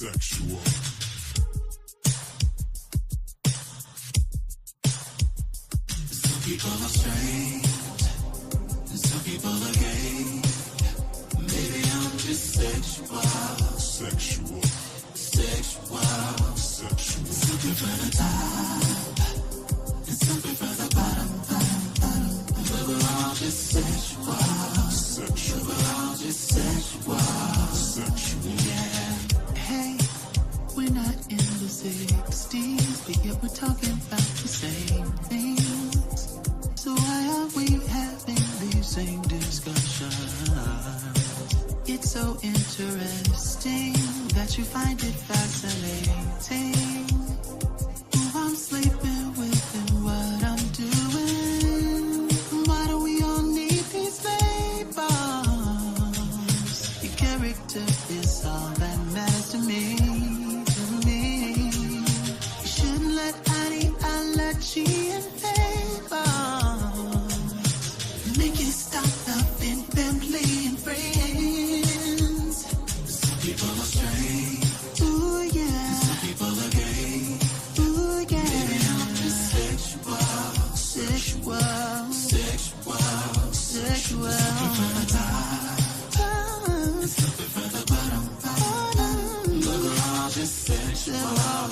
Sexual. Some people are straight, and some people are gay. Maybe I'm just sexual. Sexual. Sexual. Sexual. Something for the top, and something for the bottom. But we're all just sexual. Sexual. We're all just sexual. Sexual. Yeah. Hey, we're not in the 60s, but yet we're talking about the same things. So why are we having these same discussions? It's so interesting that you find it fascinating. Who I'm sleeping with and what I'm doing. Why do we all need these labels? Your character is all that matters to me. You shouldn't let ideology invade us. Make you stop loving family and friends. Some people are straight. Ooh, yeah. Some people are gay. Ooh, yeah. Maybe I'm just sexual. Sexual. Sexual. Sexual. Something for the top. And something for the bottom. But we're all just sexual.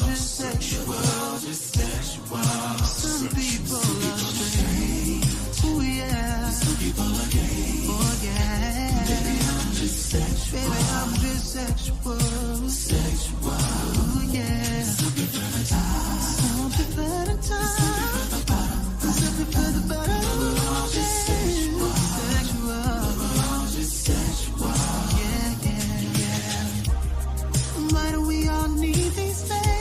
Just sexual. Just sexual. Some people are straight. Ooh, yeah. Some people are gay. Oh, yeah. Baby, I'm just sexual. Baby, I'm just sexual. Sexual. Ooh, yeah. Something for the top. Something for the top. Something for the bottom. Something for the bottom. But we're all just sexual. Sexual. But we're all just sexual. Yeah, yeah, yeah. Why do we all need these labels?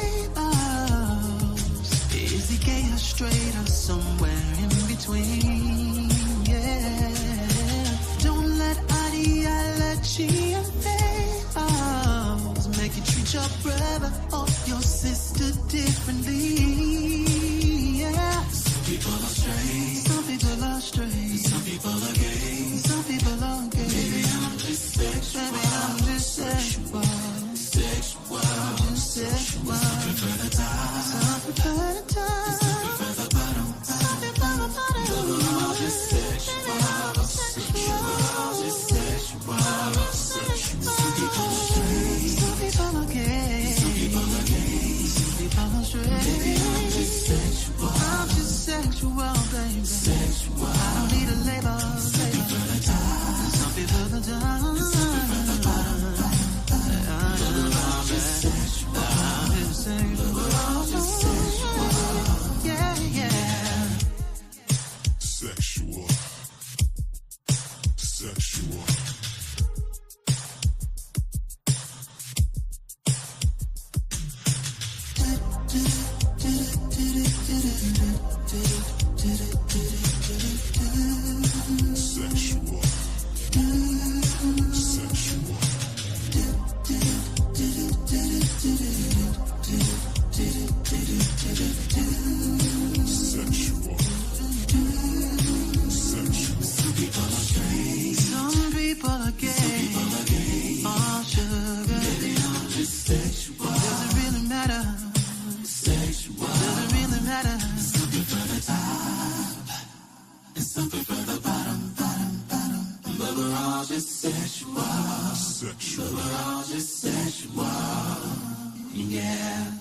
Is he gay or straight or somewhere in between? Yeah. Don't let ideology and labels make you treat your brother or your sister differently. Yeah. Some people are straight. Some people are straight. Some people are gay. Some people are gay. Maybe I'm just sexual. Maybe I'm just sexual. Sexual. Just sexual. Something for the top. Something for the top. Something for the bottom. Something for the bottom. But we're all just sexual. Sexual. Just sexual. Sexual. Some people are straight. Some people are gay. Some people are gay. Some people are straight. Maybe I'm just sexual. I'm just sexual, baby. Sexual. I don't need a label. Something for the top. Something for the top. Something for the bottom. But we're all just sexual. I'm just sexual. We're all just sexual. Yeah, yeah. Sexual. Sexual. Sexual. Sexual. Sexual. Some people are straight. Some people are gay. Some people are gay. Oh, sugar. Maybe I'm just sexual. Doesn't really matter. Sexual. Doesn't really matter. Something for the top. And something for the bottom. But we're all just sexual. Sexual. But we're all just sexual. Yeah.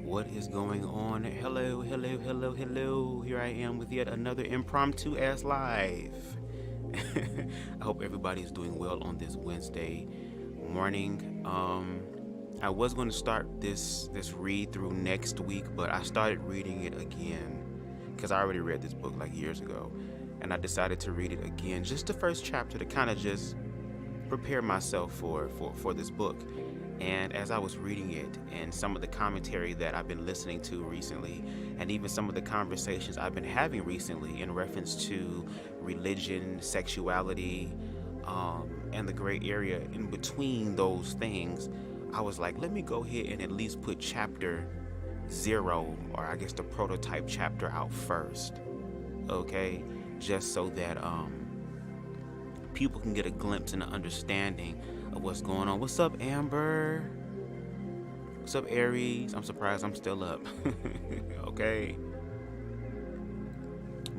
What is going on? Hello. Here I am with yet another impromptu ass live. I hope everybody's doing well on this Wednesday morning. I was going to start this read through next week, but I started reading it again because I already read this book like years ago, and I decided to read it again, just the first chapter, to kind of just prepare myself for this book. And as I was reading it, and some of the commentary that I've been listening to recently, and even some of the conversations I've been having recently in reference to religion, sexuality, and the gray area in between those things, I was like, let me go ahead and at least put chapter zero, or I guess the prototype chapter out first, okay, just so that people can get a glimpse and an understanding of what's going on. What's up, Amber? What's up, Aries? I'm surprised I'm still up. Okay.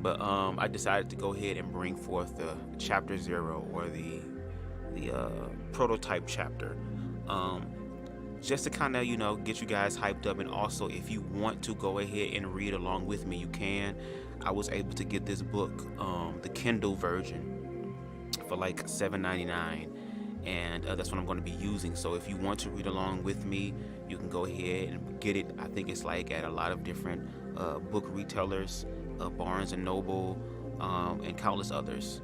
But I decided to go ahead and bring forth the chapter 0, or the prototype chapter, just to kind of, get you guys hyped up. And also, if you want to go ahead and read along with me, you can. I was able to get this book, the Kindle version, for like $7.99, and that's what I'm going to be using. So if you want to read along with me, you can go ahead and get it. I think it's like at a lot of different book retailers, Barnes and Noble, and countless others,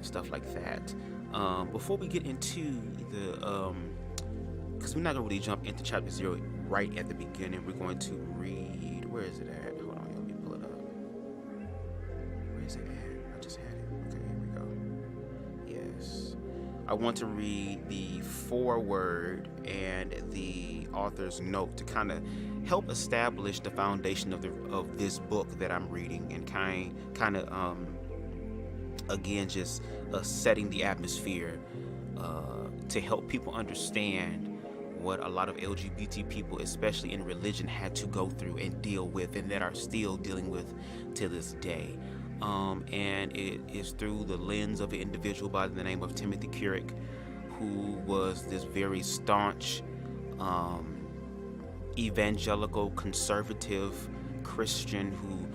stuff like that. Before we get into the, because we're not going to really jump into chapter 0 right at the beginning. We're going to read, where is it at? Hold on, let me pull it up. Where is it at? I just had it. Okay, here we go. Yes. I want to read the foreword and the author's note to kind of help establish the foundation of this book that I'm reading, and kind of again, just setting the atmosphere to help people understand what a lot of LGBT people, especially in religion, had to go through and deal with, and that are still dealing with to this day. And it is through the lens of an individual by the name of Timothy Kurek, who was this very staunch evangelical conservative Christian who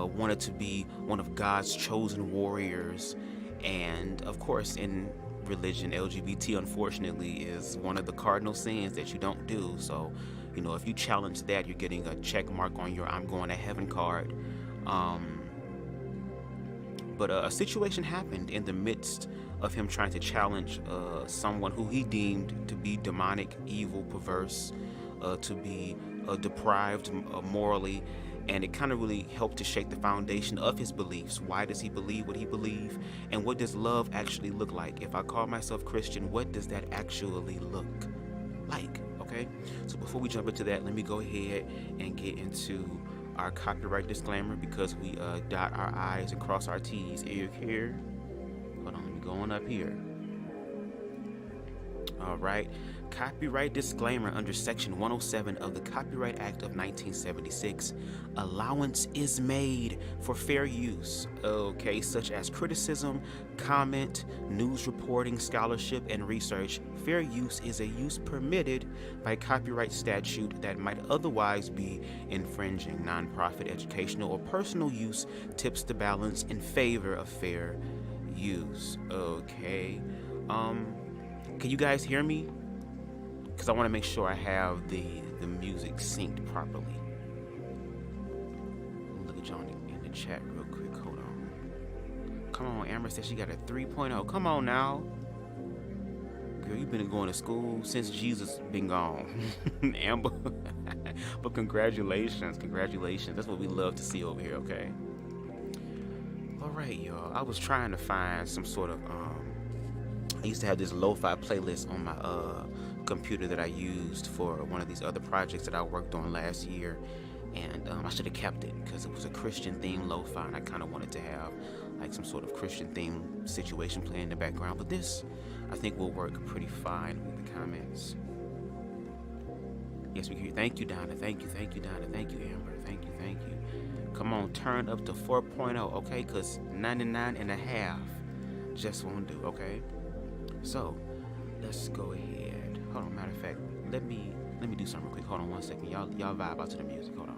wanted to be one of God's chosen warriors. And of course, in religion, LGBT unfortunately is one of the cardinal sins that you don't do. So, if you challenge that, you're getting a check mark on your I'm going to heaven card. But a situation happened in the midst of him trying to challenge someone who he deemed to be demonic, evil, perverse, to be deprived morally. And it kind of really helped to shake the foundation of his beliefs. Why does he believe what he believes? And what does love actually look like? If I call myself Christian, what does that actually look like? Okay? So before we jump into that, let me go ahead and get into our copyright disclaimer, because we dot our I's and cross our T's. Here. Hold on, let me go on up here. All right. Copyright disclaimer. Under Section 107 of the Copyright Act of 1976, allowance is made for fair use, okay, such as criticism, comment, news reporting, scholarship, and research. Fair use is a use permitted by copyright statute that might otherwise be infringing. Nonprofit, educational, or personal use tips the balance in favor of fair use. Okay. Can you guys hear me? Because I want to make sure I have the music synced properly. Look at y'all in the chat real quick. Hold on. Come on, Amber said she got a 3.0. Come on now. Girl, you've been going to school since Jesus been gone. Amber. But congratulations. That's what we love to see over here, okay? All right, y'all. I was trying to find some sort of... I used to have this lo-fi playlist on my computer that I used for one of these other projects that I worked on last year, and I should have kept it because it was a Christian themed lo-fi, and I kind of wanted to have like some sort of Christian themed situation playing in the background. But this, I think, will work pretty fine with the comments. Yes, we hear you. Thank you, Donna. Thank you, Donna. Thank you, Amber. Thank you. Come on, turn up to 4.0, okay? Because 99.5 just won't do, okay? So, let's go ahead. Hold on, matter of fact, let me do something real quick. Hold on one second. Y'all vibe out to the music. Hold on.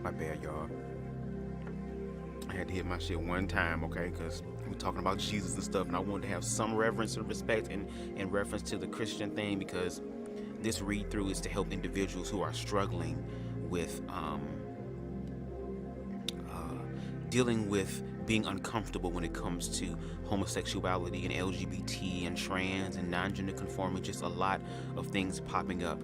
My bad, y'all. I had to hit my shit one time, okay? Because we're talking about Jesus and stuff, and I wanted to have some reverence and respect in reference to the Christian thing, because this read through is to help individuals who are struggling with dealing with being uncomfortable when it comes to homosexuality and LGBT and trans and non-gender conforming, just a lot of things popping up.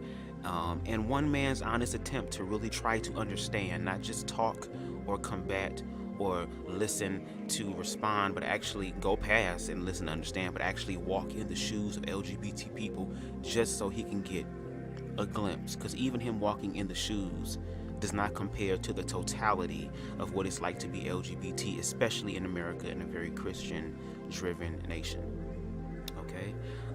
And one man's honest attempt to really try to understand, not just talk or combat or listen to respond, but actually go past and listen to understand, but actually walk in the shoes of LGBT people just so he can get a glimpse. Because even him walking in the shoes does not compare to the totality of what it's like to be LGBT, especially in America, in a very Christian-driven nation. Okay,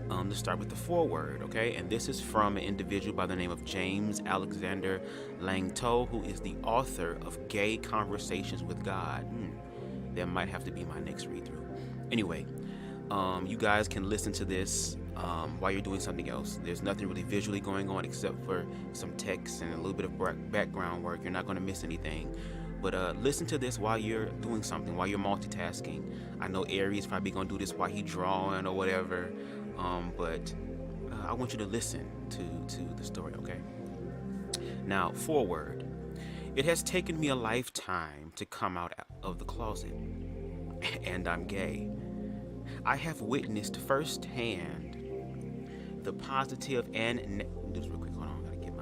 let's start with the foreword. Okay, and this is from an individual by the name of James Alexander Langto, who is the author of Gay Conversations with God. That might have to be my next read-through. Anyway, you guys can listen to this while you're doing something else. There's nothing really visually going on except for some text and a little bit of background work. You're not going to miss anything. But listen to this while you're doing something, while you're multitasking. I know Aries probably going to do this while he's drawing or whatever. But I want you to listen to the story, okay? Now, foreword. It has taken me a lifetime to come out of the closet. And I'm gay. I have witnessed firsthand the positive and just real quick, hold on, gotta get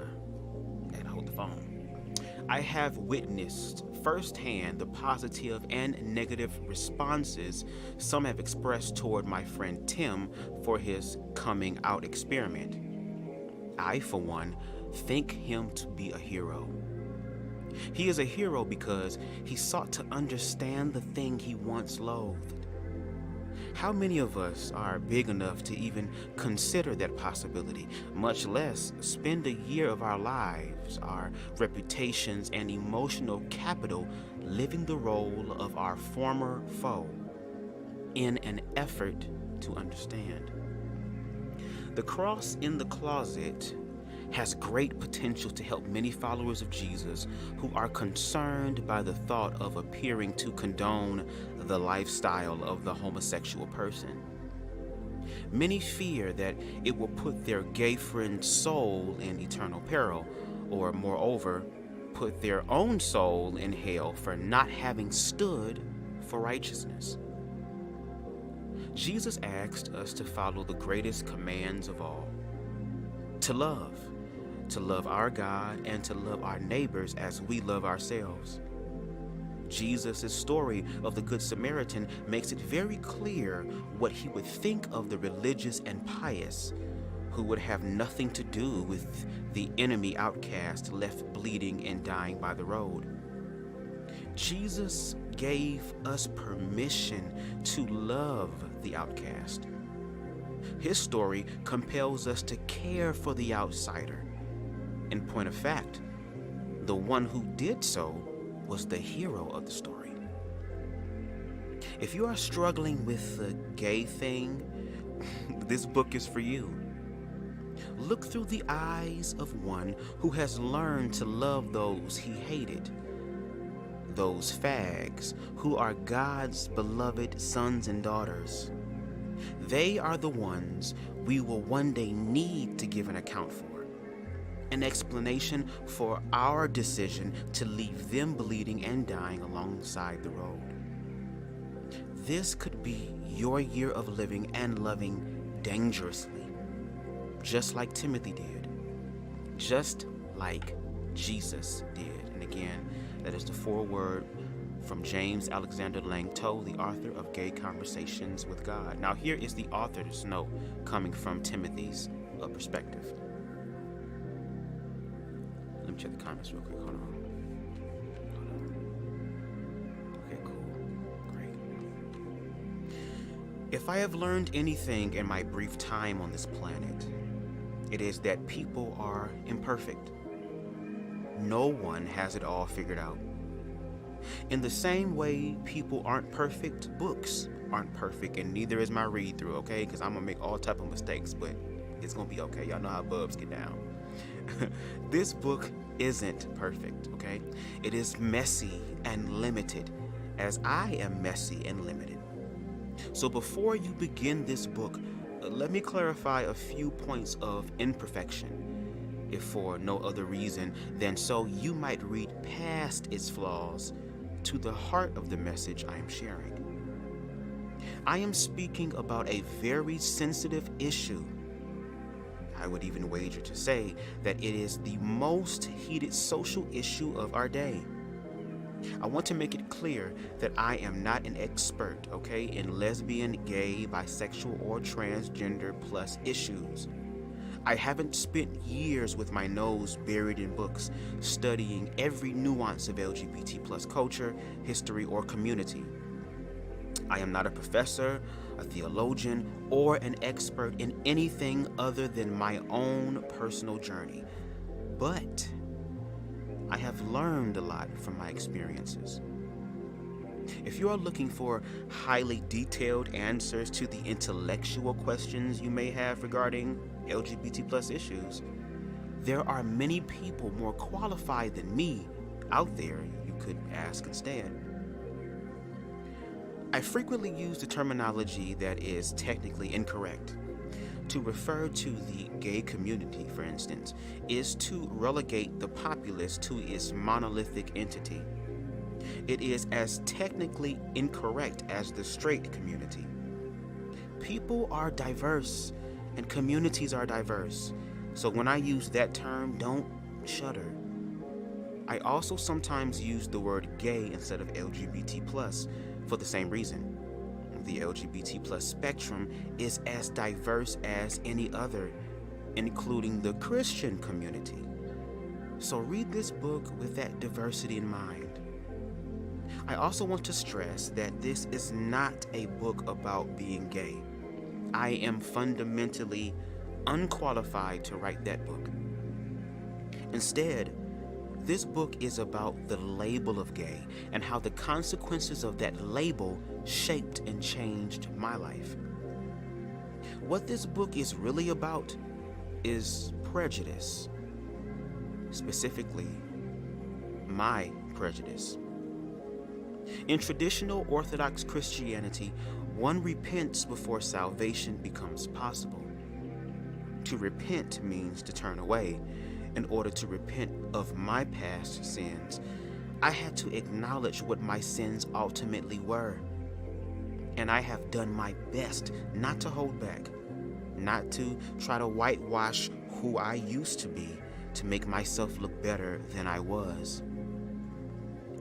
gotta hold the phone. I have witnessed firsthand the positive and negative responses some have expressed toward my friend Tim for his coming out experiment. I, for one, think him to be a hero. He is a hero because he sought to understand the thing he once loathed. How many of us are big enough to even consider that possibility, much less spend a year of our lives, our reputations, and emotional capital living the role of our former foe in an effort to understand? The cross in the closet has great potential to help many followers of Jesus who are concerned by the thought of appearing to condone the lifestyle of the homosexual person. Many fear that it will put their gay friend's soul in eternal peril, or moreover, put their own soul in hell for not having stood for righteousness. Jesus asked us to follow the greatest commands of all: to love our God, and to love our neighbors as we love ourselves. Jesus' story of the Good Samaritan makes it very clear what he would think of the religious and pious who would have nothing to do with the enemy outcast left bleeding and dying by the road. Jesus gave us permission to love the outcast. His story compels us to care for the outsider. In point of fact, the one who did so was the hero of the story. If you are struggling with the gay thing, this book is for you. Look through the eyes of one who has learned to love those he hated. Those fags who are God's beloved sons and daughters. They are the ones we will one day need to give an account for. An explanation for our decision to leave them bleeding and dying alongside the road. This could be your year of living and loving dangerously, just like Timothy did, just like Jesus did. And again, that is the foreword from James Alexander Langto, the author of Gay Conversations with God. Now here is the author's note coming from Timothy's perspective. Let me check the comments real quick. Hold on. Okay, cool. Great. If I have learned anything in my brief time on this planet, it is that people are imperfect. No one has it all figured out. In the same way people aren't perfect, books aren't perfect, and neither is my read-through, okay? Because I'm going to make all type of mistakes, but it's going to be okay. Y'all know how Bubs get down. This book isn't perfect, okay? It is messy and limited, as I am messy and limited. So before you begin this book, let me clarify a few points of imperfection, if for no other reason than so you might read past its flaws to the heart of the message I am sharing. I am speaking about a very sensitive issue. I would even wager to say that it is the most heated social issue of our day. I want to make it clear that I am not an expert, okay, in lesbian, gay, bisexual, or transgender plus issues. I haven't spent years with my nose buried in books studying every nuance of LGBT plus culture, history, or community. I am not a professor, a theologian, or an expert in anything other than my own personal journey. But I have learned a lot from my experiences. If you are looking for highly detailed answers to the intellectual questions you may have regarding LGBT plus issues, there are many people more qualified than me out there you could ask instead. I frequently use the terminology that is technically incorrect. To refer to the gay community, for instance, is to relegate the populace to its monolithic entity. It is as technically incorrect as the straight community. People are diverse and communities are diverse, so when I use that term, don't shudder. I also sometimes use the word gay instead of LGBT plus for the same reason. The LGBT plus spectrum is as diverse as any other, including the Christian community. So read this book with that diversity in mind. I also want to stress that this is not a book about being gay. I am fundamentally unqualified to write that book. Instead, this book is about the label of gay and how the consequences of that label shaped and changed my life. What this book is really about is prejudice. Specifically, my prejudice. In traditional Orthodox Christianity, one repents before salvation becomes possible. To repent means to turn away. In order to repent of my past sins, I had to acknowledge what my sins ultimately were. And I have done my best not to hold back, not to try to whitewash who I used to be to make myself look better than I was.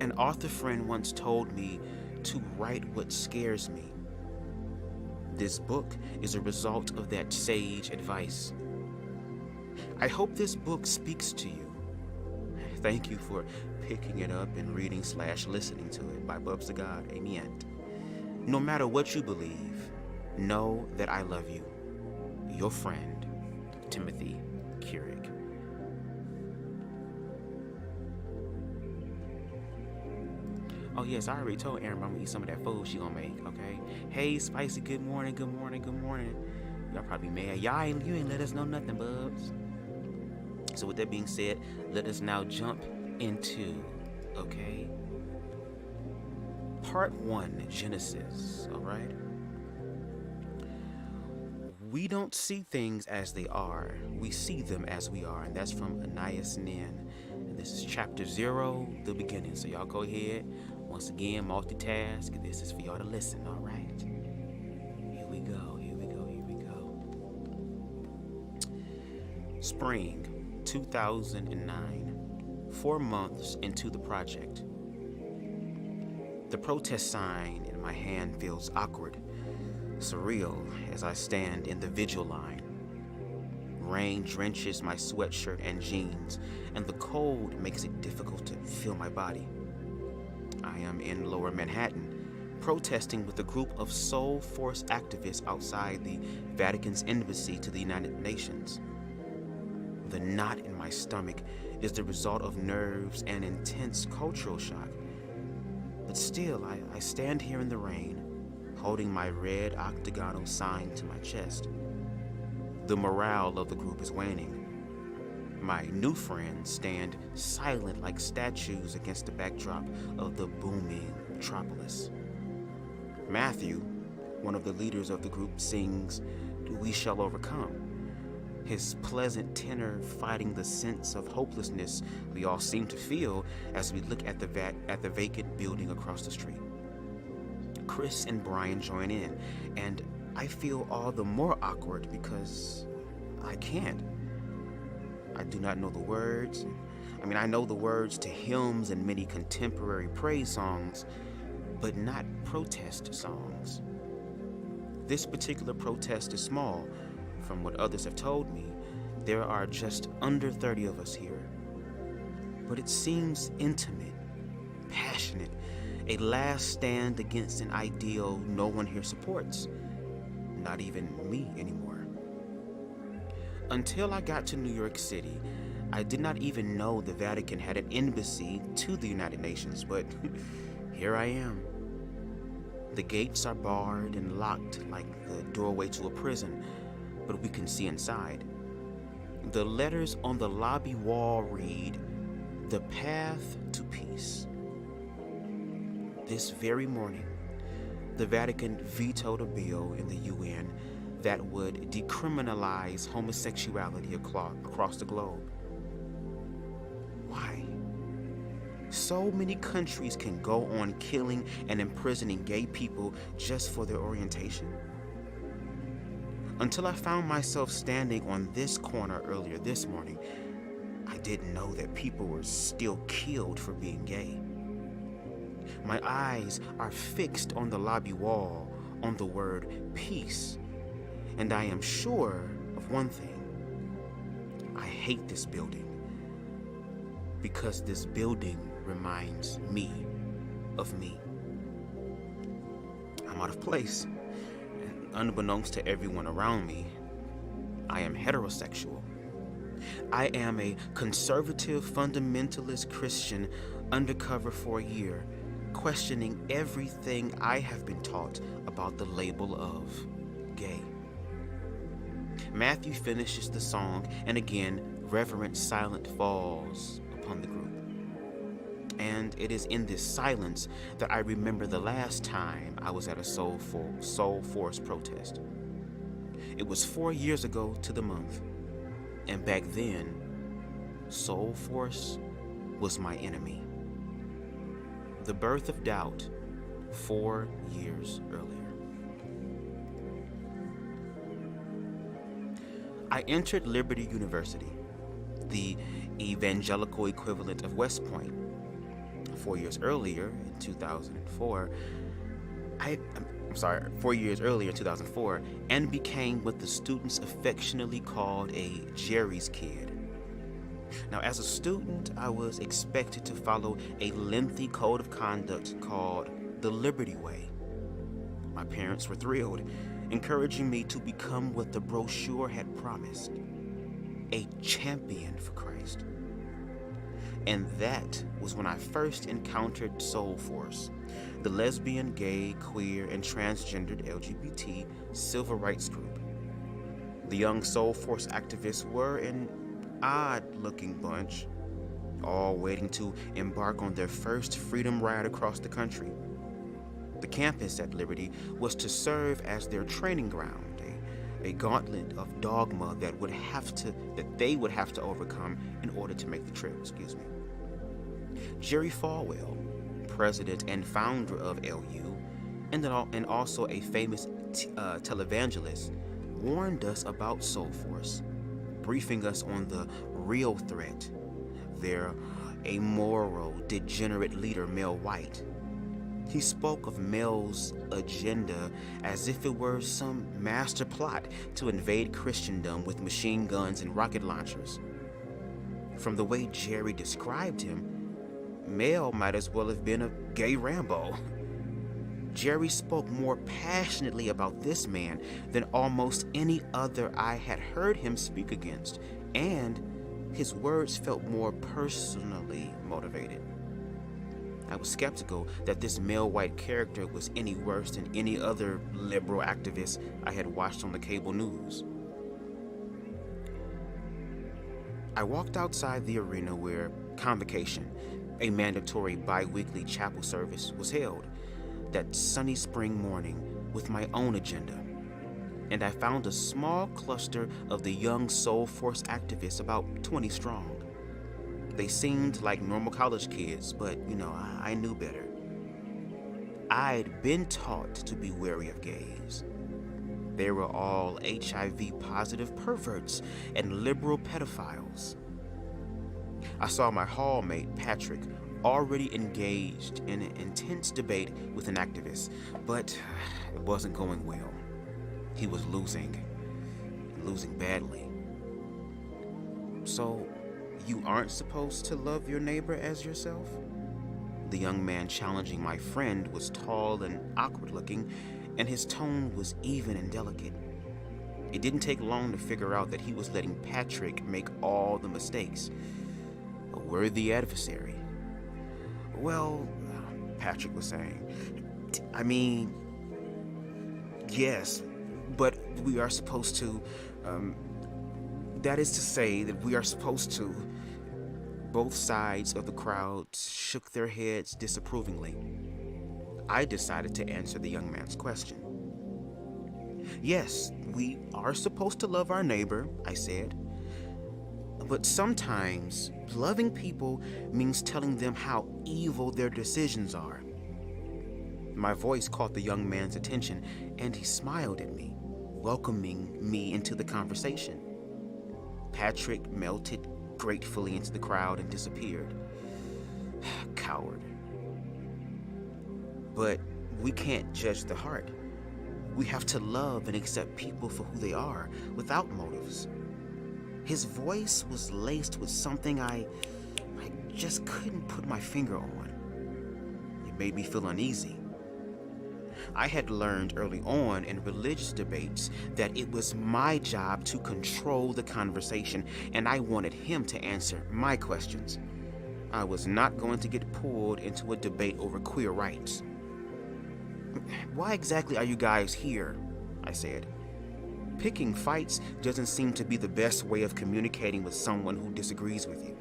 An author friend once told me to write what scares me. This book is a result of that sage advice. I hope this book speaks to you. Thank you for picking it up and reading/listening to it by BubzDaGawd. Amen. No matter what you believe, know that I love you. Your friend, Timothy Kurek. Oh yes, I already told Aaron I'm gonna eat some of that food she gonna make, okay? Hey, Spicy, good morning, good morning, good morning. Y'all probably mad. You ain't let us know nothing, Bubs. So with that being said, let us now jump into, okay, part 1, Genesis, all right? We don't see things as they are. We see them as we are, and that's from Anais Nin. And this is chapter 0, the beginning. So y'all go ahead, once again, multitask. This is for y'all to listen, all right? Here we go, here we go, here we go. Spring 2009, 4 months into the project. The protest sign in my hand feels awkward, surreal as I stand in the vigil line. Rain drenches my sweatshirt and jeans, and the cold makes it difficult to feel my body. I am in Lower Manhattan, protesting with a group of Soul Force activists outside the Vatican's embassy to the United Nations. The knot in my stomach is the result of nerves and intense cultural shock. But still, I stand here in the rain, holding my red octagonal sign to my chest. The morale of the group is waning. My new friends stand silent like statues against the backdrop of the booming metropolis. Matthew, one of the leaders of the group, sings, "We Shall Overcome," his pleasant tenor fighting the sense of hopelessness we all seem to feel as we look at the vacant building across the street. Chris and Brian join in, and I feel all the more awkward because I can't. I do not know the words. I know the words to hymns and many contemporary praise songs, but not protest songs. This particular protest is small. From what others have told me, there are just under 30 of us here. But it seems intimate, passionate, a last stand against an ideal no one here supports. Not even me anymore. Until I got to New York City, I did not even know the Vatican had an embassy to the United Nations, but here I am. The gates are barred and locked like the doorway to a prison, but we can see inside. The letters on the lobby wall read, "The Path to Peace." This very morning, the Vatican vetoed a bill in the UN that would decriminalize homosexuality across the globe. Why? So many countries can go on killing and imprisoning gay people just for their orientation. Until I found myself standing on this corner earlier this morning, I didn't know that people were still killed for being gay. My eyes are fixed on the lobby wall, on the word peace, and I am sure of one thing. I hate this building because this building reminds me of me. I'm out of place, and unbeknownst to everyone around me, I am heterosexual. I am a conservative fundamentalist Christian undercover for a year, questioning everything I have been taught about the label of gay. Matthew finishes the song, and again, reverent silence falls upon the group. And it is in this silence that I remember the last time I was at a Soul Force protest. It was 4 years ago to the month, and back then, Soul Force was my enemy. The birth of doubt 4 years earlier. I entered Liberty University, the evangelical equivalent of West Point. 4 years earlier, in 2004, 4 years earlier in 2004, and became what the students affectionately called a Jerry's kid. Now, as a student, I was expected to follow a lengthy code of conduct called the Liberty Way. My parents were thrilled, encouraging me to become what the brochure had promised, a champion for Christ. And that was when I first encountered Soul Force, the lesbian, gay, queer, and transgendered LGBT civil rights group. The young Soul Force activists were an odd-looking bunch, all waiting to embark on their first freedom ride across the country. The campus at Liberty was to serve as their training ground, a gauntlet of dogma that they would have to overcome in order to make the trip. Jerry Falwell, president and founder of LU, and also a famous televangelist, warned us about Soul Force, briefing us on the real threat, their amoral, degenerate leader, Mel White. He spoke of Mel's agenda as if it were some master plot to invade Christendom with machine guns and rocket launchers. From the way Jerry described him, Mel might as well have been a gay Rambo. Jerry spoke more passionately about this man than almost any other I had heard him speak against, and his words felt more personally motivated. I was skeptical that this Mel White character was any worse than any other liberal activist I had watched on the cable news. I walked outside the arena where convocation, a mandatory bi-weekly chapel service, was held that sunny spring morning with my own agenda. And I found a small cluster of the young Soul Force activists, about 20 strong. They seemed like normal college kids, but, I knew better. I'd been taught to be wary of gays. They were all HIV-positive perverts and liberal pedophiles. I saw my hallmate, Patrick, already engaged in an intense debate with an activist, but it wasn't going well. He was losing badly. So, you aren't supposed to love your neighbor as yourself? The young man challenging my friend was tall and awkward looking, and his tone was even and delicate. It didn't take long to figure out that he was letting Patrick make all the mistakes. A worthy adversary. Well, Patrick was saying, yes, but we are supposed to, that is to say that we are supposed to. Both sides of the crowd shook their heads disapprovingly. I decided to answer the young man's question. Yes, we are supposed to love our neighbor, I said. But sometimes loving people means telling them how evil their decisions are. My voice caught the young man's attention, and he smiled at me, welcoming me into the conversation. Patrick melted gratefully into the crowd and disappeared. Coward. But we can't judge the heart. We have to love and accept people for who they are, without motives. His voice was laced with something I just couldn't put my finger on. It made me feel uneasy. I had learned early on in religious debates that it was my job to control the conversation, and I wanted him to answer my questions. I was not going to get pulled into a debate over queer rights. Why exactly are you guys here? I said. Picking fights doesn't seem to be the best way of communicating with someone who disagrees with you.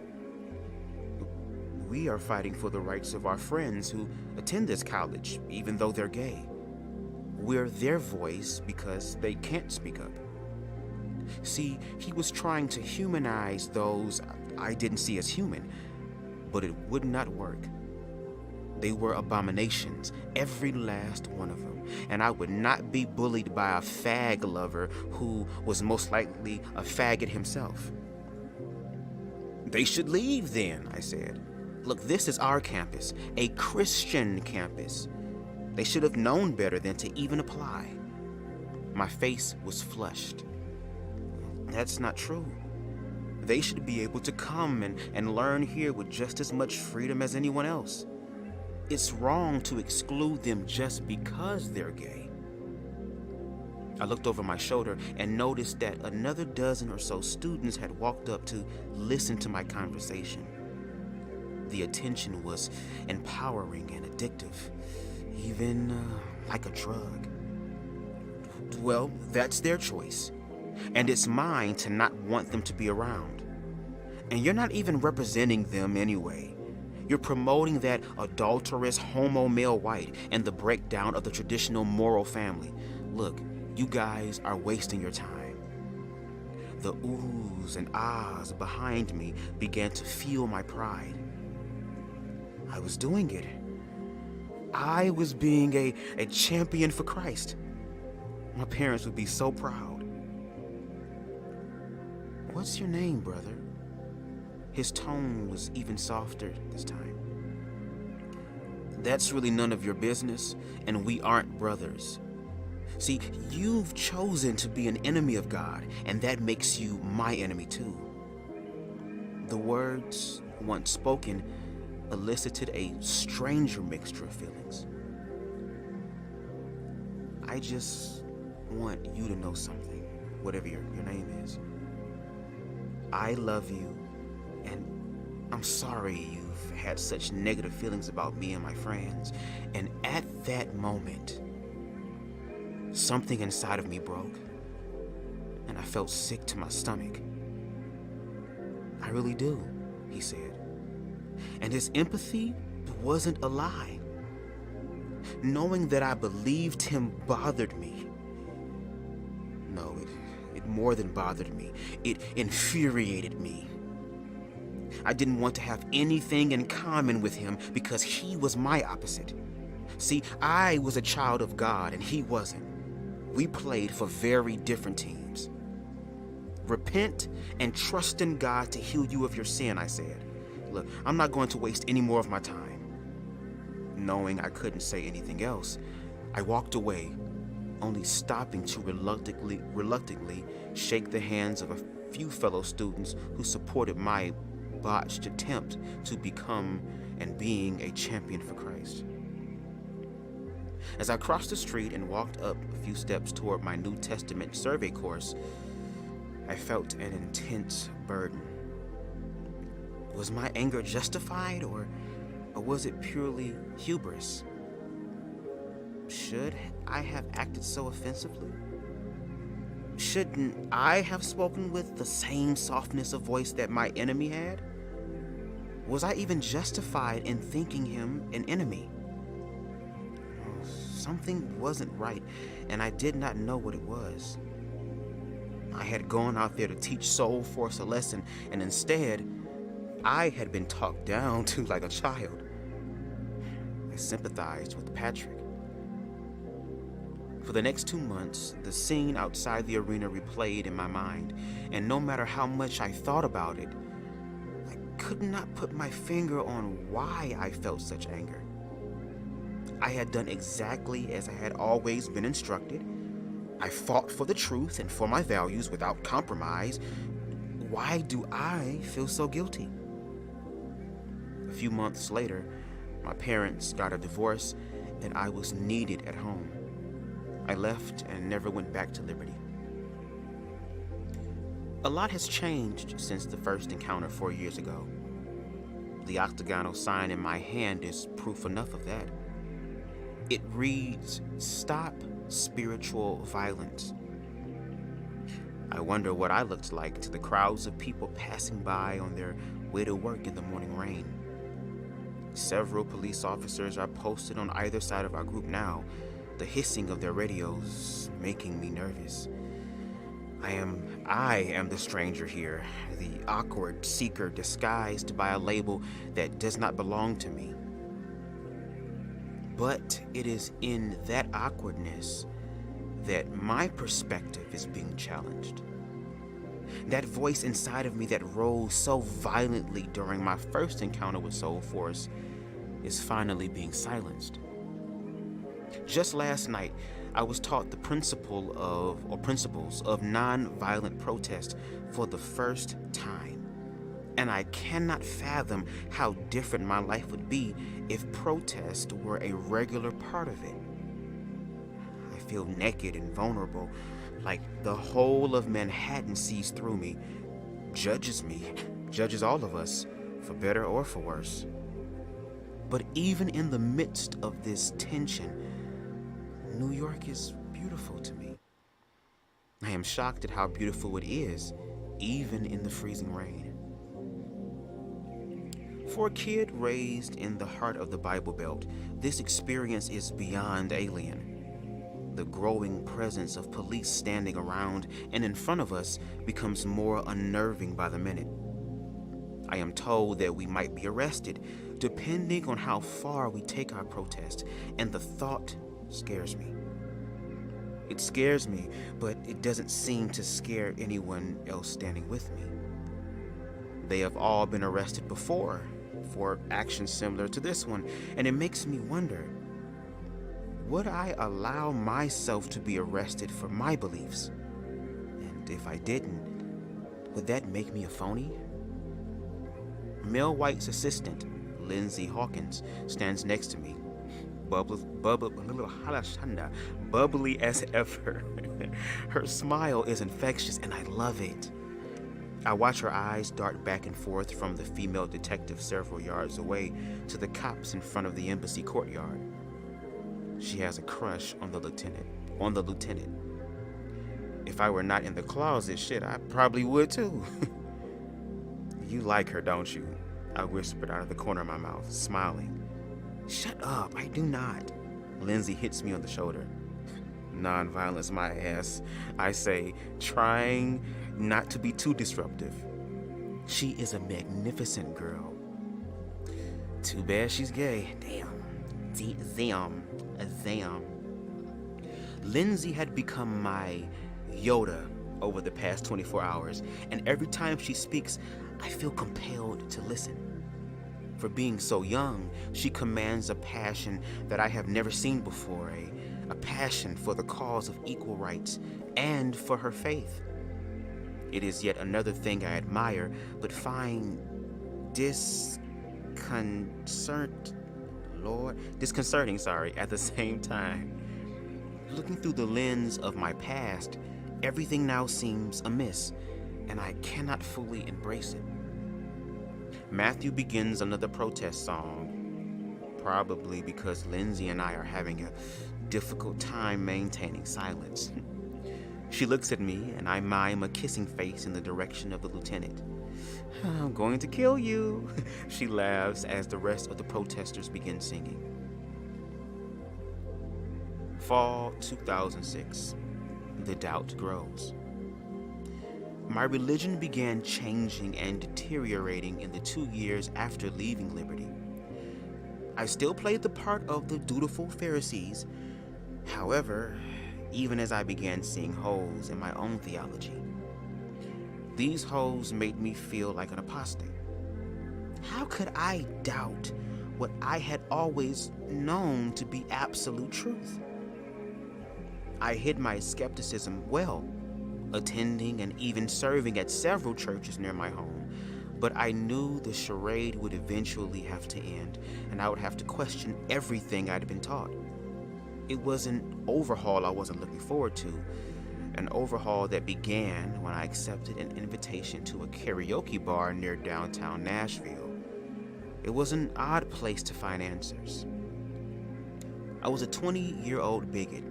We are fighting for the rights of our friends who attend this college, even though they're gay. We're their voice because they can't speak up. See, he was trying to humanize those I didn't see as human, but it would not work. They were abominations, every last one of them, and I would not be bullied by a fag lover who was most likely a faggot himself. They should leave then, I said. Look, this is our campus, a Christian campus. They should have known better than to even apply. My face was flushed. That's not true. They should be able to come and learn here with just as much freedom as anyone else. It's wrong to exclude them just because they're gay. I looked over my shoulder and noticed that another dozen or so students had walked up to listen to my conversation. The attention was empowering and addictive, even like a drug. Well, that's their choice, and it's mine to not want them to be around. And you're not even representing them anyway. You're promoting that adulterous homo male white and the breakdown of the traditional moral family. Look, you guys are wasting your time. The oohs and ahs behind me began to fuel my pride. I was doing it. I was being a champion for Christ. My parents would be so proud. What's your name, brother? His tone was even softer this time. That's really none of your business, and we aren't brothers. See, you've chosen to be an enemy of God, and that makes you my enemy too. The words, once spoken, elicited a stranger mixture of feelings. I just want you to know something, whatever your name is. I love you, and I'm sorry you've had such negative feelings about me and my friends. And at that moment, something inside of me broke, and I felt sick to my stomach. I really do, he said. And his empathy wasn't a lie. Knowing that I believed him bothered me. No, it more than bothered me. It infuriated me. I didn't want to have anything in common with him because he was my opposite. See, I was a child of God and he wasn't. We played for very different teams. Repent and trust in God to heal you of your sin, I said. Look, I'm not going to waste any more of my time. Knowing I couldn't say anything else, I walked away, only stopping to reluctantly shake the hands of a few fellow students who supported my botched attempt to become and being a champion for Christ. As I crossed the street and walked up a few steps toward my New Testament survey course, I felt an intense burden. Was my anger justified or was it purely hubris? Should I have acted so offensively? Shouldn't I have spoken with the same softness of voice that my enemy had? Was I even justified in thinking him an enemy? Something wasn't right, and I did not know what it was. I had gone out there to teach Soul Force a lesson, and instead, I had been talked down to like a child. I sympathized with Patrick. For the next 2 months, the scene outside the arena replayed in my mind, and no matter how much I thought about it, I could not put my finger on why I felt such anger. I had done exactly as I had always been instructed. I fought for the truth and for my values without compromise. Why do I feel so guilty? A few months later, my parents got a divorce and I was needed at home. I left and never went back to Liberty. A lot has changed since the first encounter 4 years ago. The octagonal sign in my hand is proof enough of that. It reads, "Stop spiritual violence." I wonder what I looked like to the crowds of people passing by on their way to work in the morning rain. Several police officers are posted on either side of our group now, the hissing of their radios making me nervous. I am the stranger here, the awkward seeker disguised by a label that does not belong to me. But it is in that awkwardness that my perspective is being challenged. That voice inside of me that rose so violently during my first encounter with Soul Force is finally being silenced. Just last night, I was taught the principles of non-violent protest for the first time. And I cannot fathom how different my life would be if protest were a regular part of it. I feel naked and vulnerable, like the whole of Manhattan sees through me, judges all of us, for better or for worse. But even in the midst of this tension, New York is beautiful to me. I am shocked at how beautiful it is, even in the freezing rain. For a kid raised in the heart of the Bible Belt, this experience is beyond alien. The growing presence of police standing around and in front of us becomes more unnerving by the minute. I am told that we might be arrested, depending on how far we take our protest, and the thought scares me. It scares me, but it doesn't seem to scare anyone else standing with me. They have all been arrested before for actions similar to this one, and it makes me wonder, would I allow myself to be arrested for my beliefs? And if I didn't, would that make me a phony? Mel White's assistant, Lindsay Hawkins, stands next to me, bubbly as ever. Her smile is infectious, and I love it. I watch her eyes dart back and forth from the female detective several yards away to the cops in front of the embassy courtyard. She has a crush on the lieutenant. If I were not in the closet, shit, I probably would too. You like her, don't you? I whispered out of the corner of my mouth, smiling. Shut up, I do not. Lindsay hits me on the shoulder. Non-violence, my ass, I say, trying not to be too disruptive. She is a magnificent girl. Too bad she's gay. Damn. Damn. Lindsay had become my Yoda over the past 24 hours, and every time she speaks, I feel compelled to listen. For being so young, she commands a passion that I have never seen before, a passion for the cause of equal rights and for her faith. It is yet another thing I admire, but find disconcerting, at the same time. Looking through the lens of my past, everything now seems amiss, and I cannot fully embrace it. Matthew begins another protest song, probably because Lindsay and I are having a difficult time maintaining silence. She looks at me, and I mime a kissing face in the direction of the lieutenant. I'm going to kill you, she laughs as the rest of the protesters begin singing. Fall 2006. The doubt grows. My religion began changing and deteriorating in the 2 years after leaving Liberty. I still played the part of the dutiful Pharisees. However, even as I began seeing holes in my own theology, these holes made me feel like an apostate. How could I doubt what I had always known to be absolute truth? I hid my skepticism well, attending and even serving at several churches near my home, but I knew the charade would eventually have to end, and I would have to question everything I'd been taught. It was an overhaul I wasn't looking forward to, an overhaul that began when I accepted an invitation to a karaoke bar near downtown Nashville. It was an odd place to find answers. I was a 20-year-old bigot,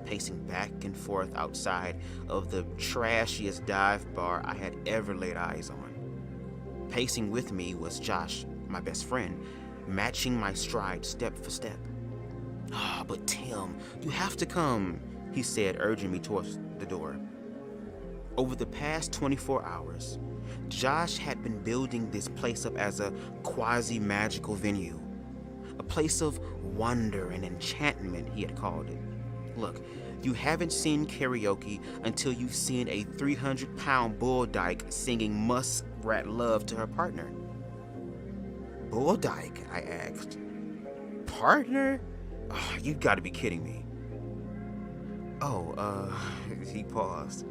pacing back and forth outside of the trashiest dive bar I had ever laid eyes on. Pacing with me was Josh, my best friend, matching my stride step for step. But Tim, you have to come, he said, urging me towards the door. Over the past 24 hours, Josh had been building this place up as a quasi-magical venue. A place of wonder and enchantment, he had called it. Look, you haven't seen karaoke until you've seen a 300-pound bull dyke singing muskrat love to her partner. Bull dyke? I asked. Partner? Oh, you gotta be kidding me. He paused.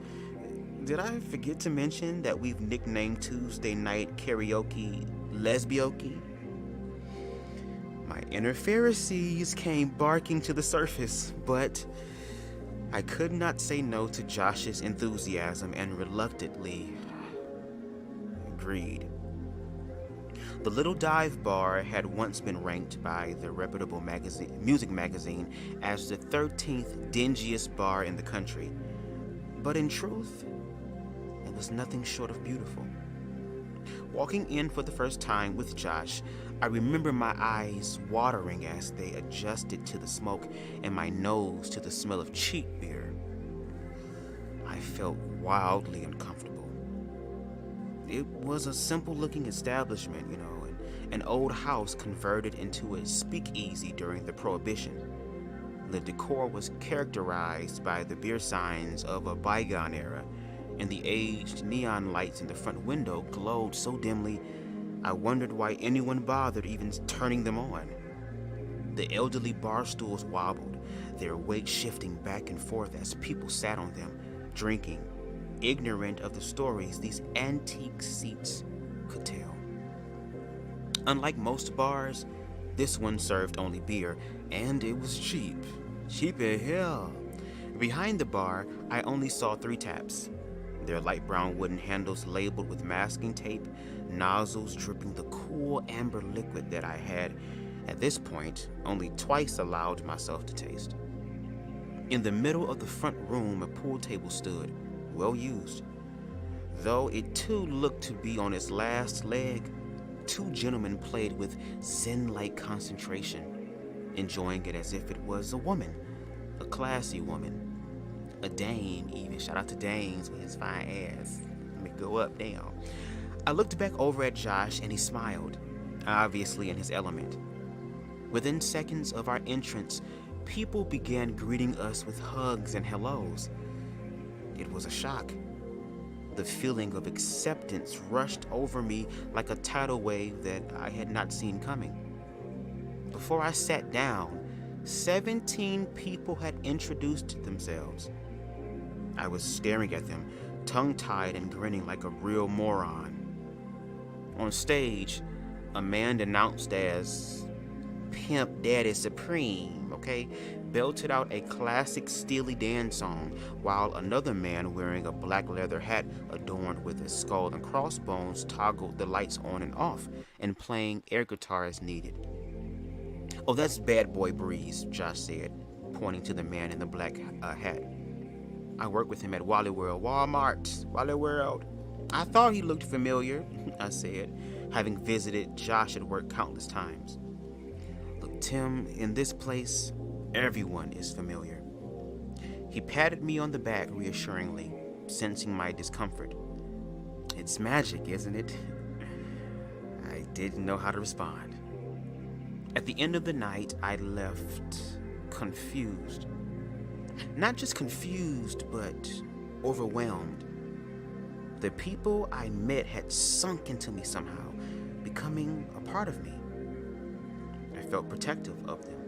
Did I forget to mention that we've nicknamed Tuesday night karaoke lesbioke? My inner Pharisees came barking to the surface, but I could not say no to Josh's enthusiasm and reluctantly agreed. The little dive bar had once been ranked by the reputable music magazine as the 13th dingiest bar in the country, but in truth, it was nothing short of beautiful. Walking in for the first time with Josh, I remember my eyes watering as they adjusted to the smoke and my nose to the smell of cheap beer. I felt wildly uncomfortable. It was a simple-looking establishment, an old house converted into a speakeasy during the Prohibition. The decor was characterized by the beer signs of a bygone era, and the aged neon lights in the front window glowed so dimly, I wondered why anyone bothered even turning them on. The elderly bar stools wobbled, their weight shifting back and forth as people sat on them, drinking, ignorant of the stories these antique seats could tell. Unlike most bars, this one served only beer, and it was cheap. Cheap as hell. Behind the bar, I only saw 3 taps. Their light brown wooden handles labeled with masking tape, nozzles dripping the cool amber liquid that I had, at this point, only twice allowed myself to taste. In the middle of the front room, a pool table stood, well used. Though it too looked to be on its last leg, two gentlemen played with zen-like concentration, enjoying it as if it was a woman, a classy woman, a dame even. Shout out to dames with his fine ass. Let me go up, damn. I looked back over at Josh and he smiled, obviously in his element. Within seconds of our entrance, people began greeting us with hugs and hellos. It was a shock. The feeling of acceptance rushed over me like a tidal wave that I had not seen coming. Before I sat down, 17 people had introduced themselves. I was staring at them, tongue-tied and grinning like a real moron. On stage, a man announced as Pimp Daddy Supreme, okay, belted out a classic Steely Dan song, while another man wearing a black leather hat adorned with a skull and crossbones toggled the lights on and off and playing air guitar as needed. "Oh, that's Bad Boy Breeze," Josh said, pointing to the man in the black hat. "I work with him at Wally World, Walmart, Wally World." "I thought he looked familiar," I said, having visited Josh at work countless times. "Look, Tim, in this place, everyone is familiar." He patted me on the back reassuringly, sensing my discomfort. "It's magic, isn't it?" I didn't know how to respond. At the end of the night, I left confused. Not just confused, but overwhelmed. The people I met had sunk into me somehow, becoming a part of me. I felt protective of them.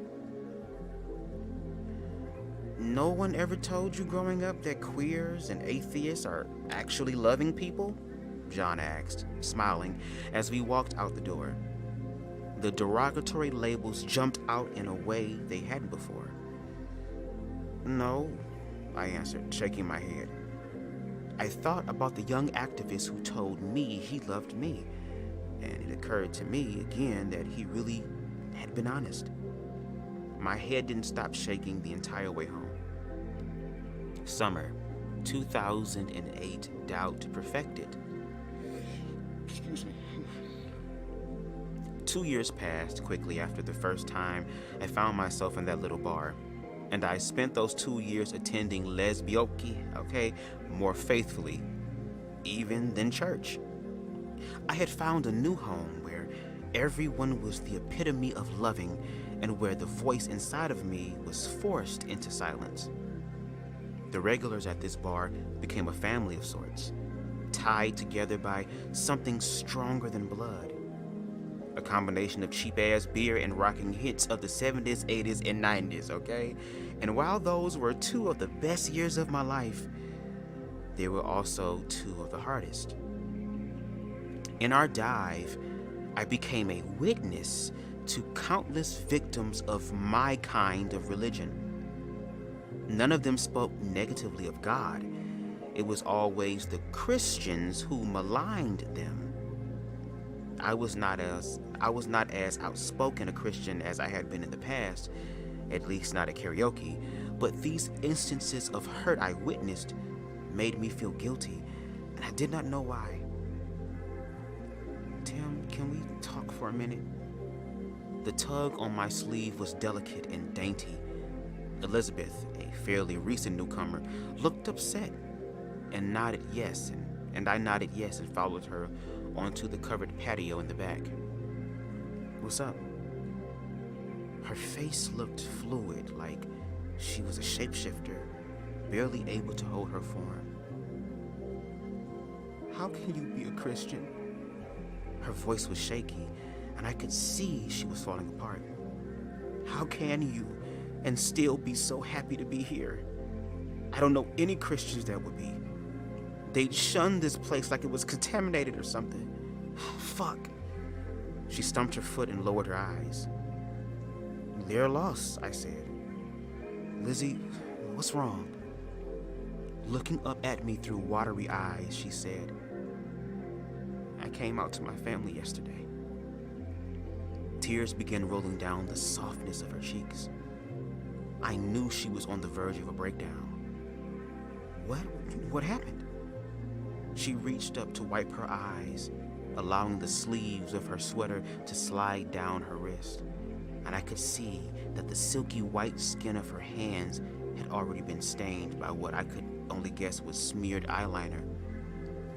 "No one ever told you growing up that queers and atheists are actually loving people?" John asked, smiling, as we walked out the door. The derogatory labels jumped out in a way they hadn't before. "No," I answered, shaking my head. I thought about the young activist who told me he loved me, and it occurred to me again that he really had been honest. My head didn't stop shaking the entire way home. Summer 2008, doubt perfected. Excuse me. 2 years passed quickly after the first time I found myself in that little bar, and I spent those 2 years attending lesbioki, okay, more faithfully, even than church. I had found a new home where everyone was the epitome of loving and where the voice inside of me was forced into silence. The regulars at this bar became a family of sorts, tied together by something stronger than blood. A combination of cheap-ass beer and rocking hits of the 70s, 80s, and 90s, okay? And while those were 2 of the best years of my life, they were also 2 of the hardest. In our dive, I became a witness to countless victims of my kind of religion. None of them spoke negatively of God. It was always the Christians who maligned them. I was not as outspoken a Christian as I had been in the past, at least not at karaoke, but these instances of hurt I witnessed made me feel guilty, and I did not know why. "Tim, can we talk for a minute?" The tug on my sleeve was delicate and dainty. Elizabeth, a fairly recent newcomer, looked upset and nodded yes, and I nodded yes and followed her onto the covered patio in the back. "What's up?" Her face looked fluid, like she was a shapeshifter, barely able to hold her form. "How can you be a Christian?" Her voice was shaky, and I could see she was falling apart. "How can you and still be so happy to be here? I don't know any Christians that would be. They'd shun this place like it was contaminated or something. Fuck." She stumped her foot and lowered her eyes. "They're lost," I said. "Lizzie, what's wrong?" Looking up at me through watery eyes, she said, "I came out to my family yesterday." Tears began rolling down the softness of her cheeks. I knew she was on the verge of a breakdown. What happened?" She reached up to wipe her eyes, allowing the sleeves of her sweater to slide down her wrist, and I could see that the silky white skin of her hands had already been stained by what I could only guess was smeared eyeliner.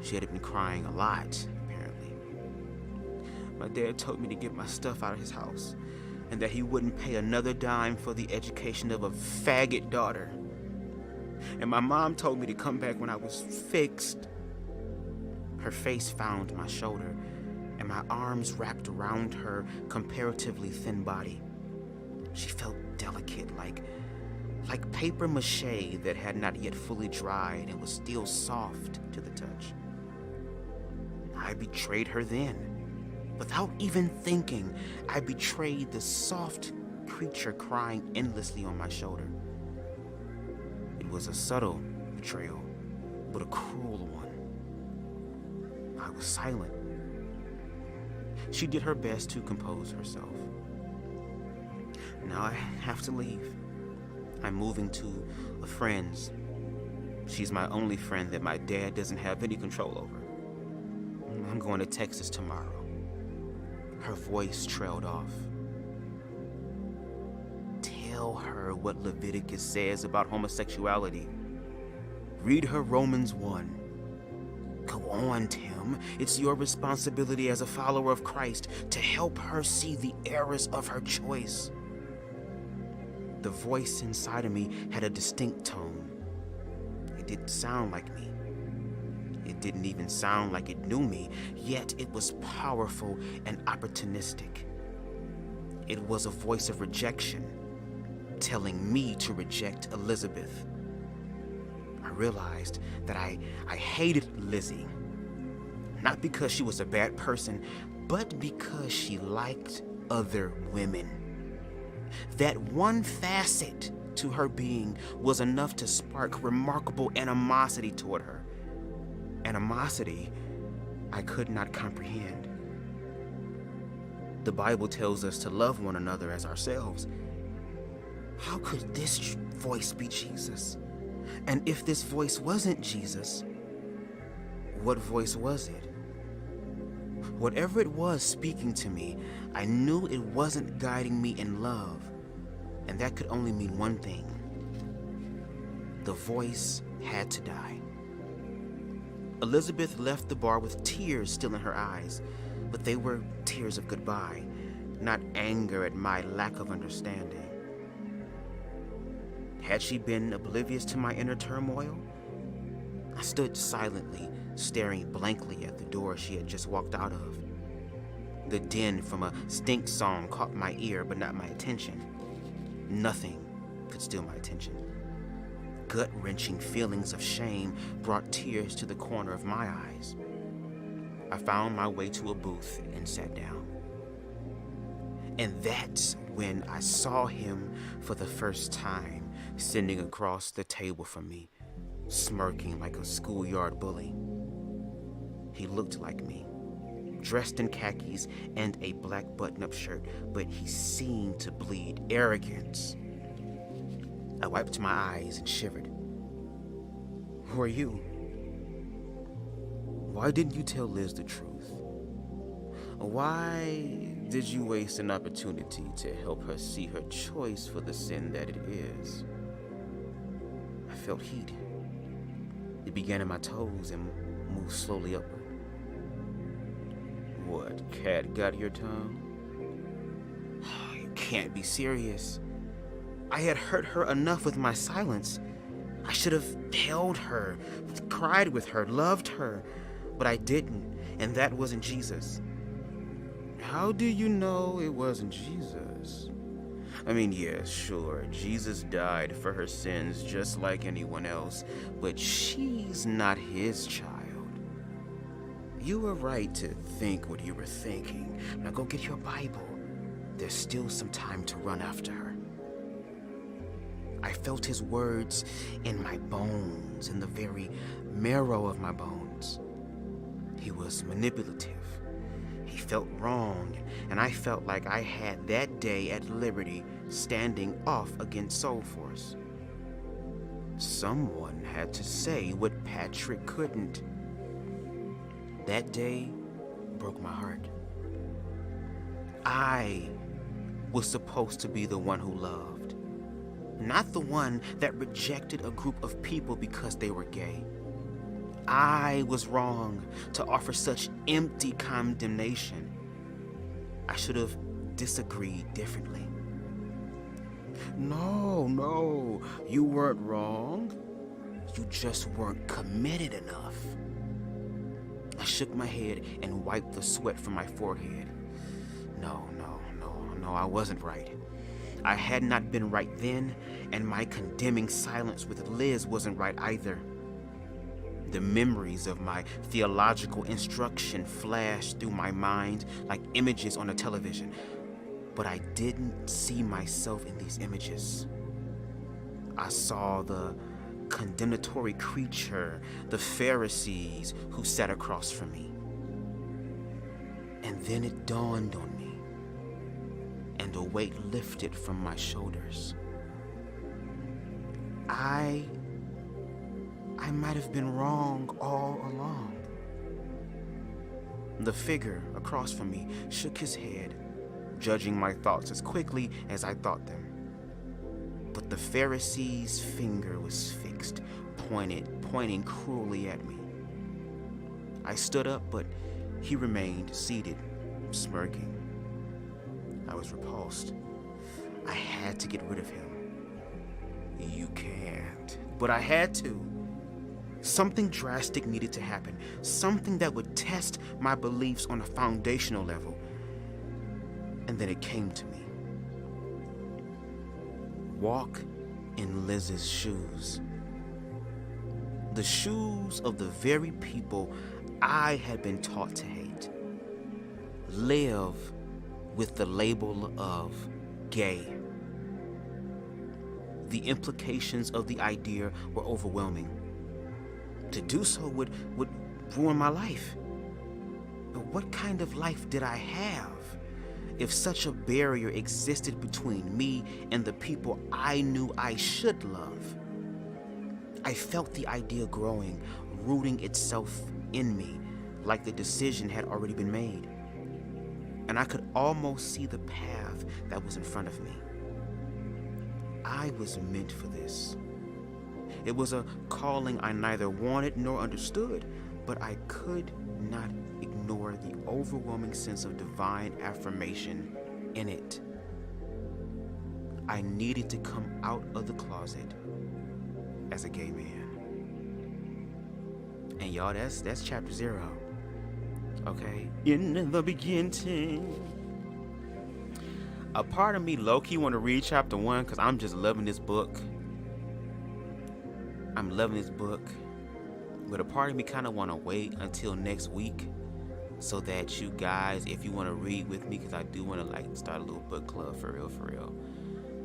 She had been crying a lot, apparently. My dad told me to get my stuff out of his house, and that he wouldn't pay another dime for the education of a faggot daughter. And my mom told me to come back when I was fixed. Her face found my shoulder, and my arms wrapped around her comparatively thin body. She felt delicate, like paper mache that had not yet fully dried and was still soft to the touch. I betrayed her then. Without even thinking, I betrayed the soft creature crying endlessly on my shoulder. It was a subtle betrayal, but a cruel one. I was silent. She did her best to compose herself. Now I have to leave. I'm moving to a friend's. She's my only friend that my dad doesn't have any control over. I'm going to Texas tomorrow. Her voice trailed off. Tell her what Leviticus says about homosexuality. Read her Romans 1. Go on, Tim. It's your responsibility as a follower of Christ to help her see the errors of her choice. The voice inside of me had a distinct tone. It didn't sound like me. It didn't even sound like it knew me, yet it was powerful and opportunistic. It was a voice of rejection, telling me to reject Elizabeth. I realized that I hated Lizzie, not because she was a bad person, but because she liked other women. That one facet to her being was enough to spark remarkable animosity toward her. Animosity I could not comprehend. The Bible tells us to love one another as ourselves. How could this voice be Jesus? And if this voice wasn't Jesus, what voice was it? Whatever it was speaking to me, I knew it wasn't guiding me in love, and that could only mean one thing. The voice had to die. Elizabeth left the bar with tears still in her eyes, but they were tears of goodbye, not anger at my lack of understanding. Had she been oblivious to my inner turmoil? I stood silently, staring blankly at the door she had just walked out of. The din from a stink song caught my ear, but not my attention. Nothing could steal my attention. Gut-wrenching feelings of shame brought tears to the corner of my eyes. I found my way to a booth and sat down. And that's when I saw him for the first time, sitting across the table from me, smirking like a schoolyard bully. He looked like me, dressed in khakis and a black button-up shirt, but he seemed to bleed arrogance. I wiped my eyes and shivered. Who are you? Why didn't you tell Liz the truth? Why did you waste an opportunity to help her see her choice for the sin that it is? I felt heat. It began in my toes and moved slowly upward. What, cat got your tongue? You can't be serious. I had hurt her enough with my silence. I should have held her, cried with her, loved her, but I didn't, and that wasn't Jesus. How do you know it wasn't Jesus? I mean, yeah, sure, Jesus died for her sins just like anyone else, but she's not his child. You were right to think what you were thinking. Now go get your Bible. There's still some time to run after her. I felt his words in my bones, in the very marrow of my bones. He was manipulative. He felt wrong, and I felt like I had that day at Liberty standing off against Soul Force. Someone had to say what Patrick couldn't. That day broke my heart. I was supposed to be the one who loved, not the one that rejected a group of people because they were gay. I was wrong to offer such empty condemnation. I should have disagreed differently. No, you weren't wrong. You just weren't committed enough. I shook my head and wiped the sweat from my forehead. No, I wasn't right. I had not been right then, and my condemning silence with Liz wasn't right either. The memories of my theological instruction flashed through my mind like images on a television, but I didn't see myself in these images. I saw the condemnatory creature, the Pharisees who sat across from me. And then it dawned on me, and a weight lifted from my shoulders. I might have been wrong all along. The figure across from me shook his head, judging my thoughts as quickly as I thought them. But the Pharisee's finger was fixed, pointing cruelly at me. I stood up, but he remained seated, smirking. I was repulsed. I had to get rid of him. You can't. But I had to. Something drastic needed to happen. Something that would test my beliefs on a foundational level. And then it came to me. Walk in Liz's shoes. The shoes of the very people I had been taught to hate. Live with the label of gay. The implications of the idea were overwhelming. To do so would ruin my life. But what kind of life did I have if such a barrier existed between me and the people I knew I should love? I felt the idea growing, rooting itself in me, like the decision had already been made. And I could almost see the path that was in front of me. I was meant for this. It was a calling I neither wanted nor understood, but I could not ignore the overwhelming sense of divine affirmation in it. I needed to come out of the closet as a gay man. And y'all, that's chapter 0. Okay? In the beginning. A part of me low-key want to read chapter 1 because I'm just loving this book. I'm loving this book. But a part of me kind of want to wait until next week so that you guys, if you want to read with me, because I do want to start a little book club for real,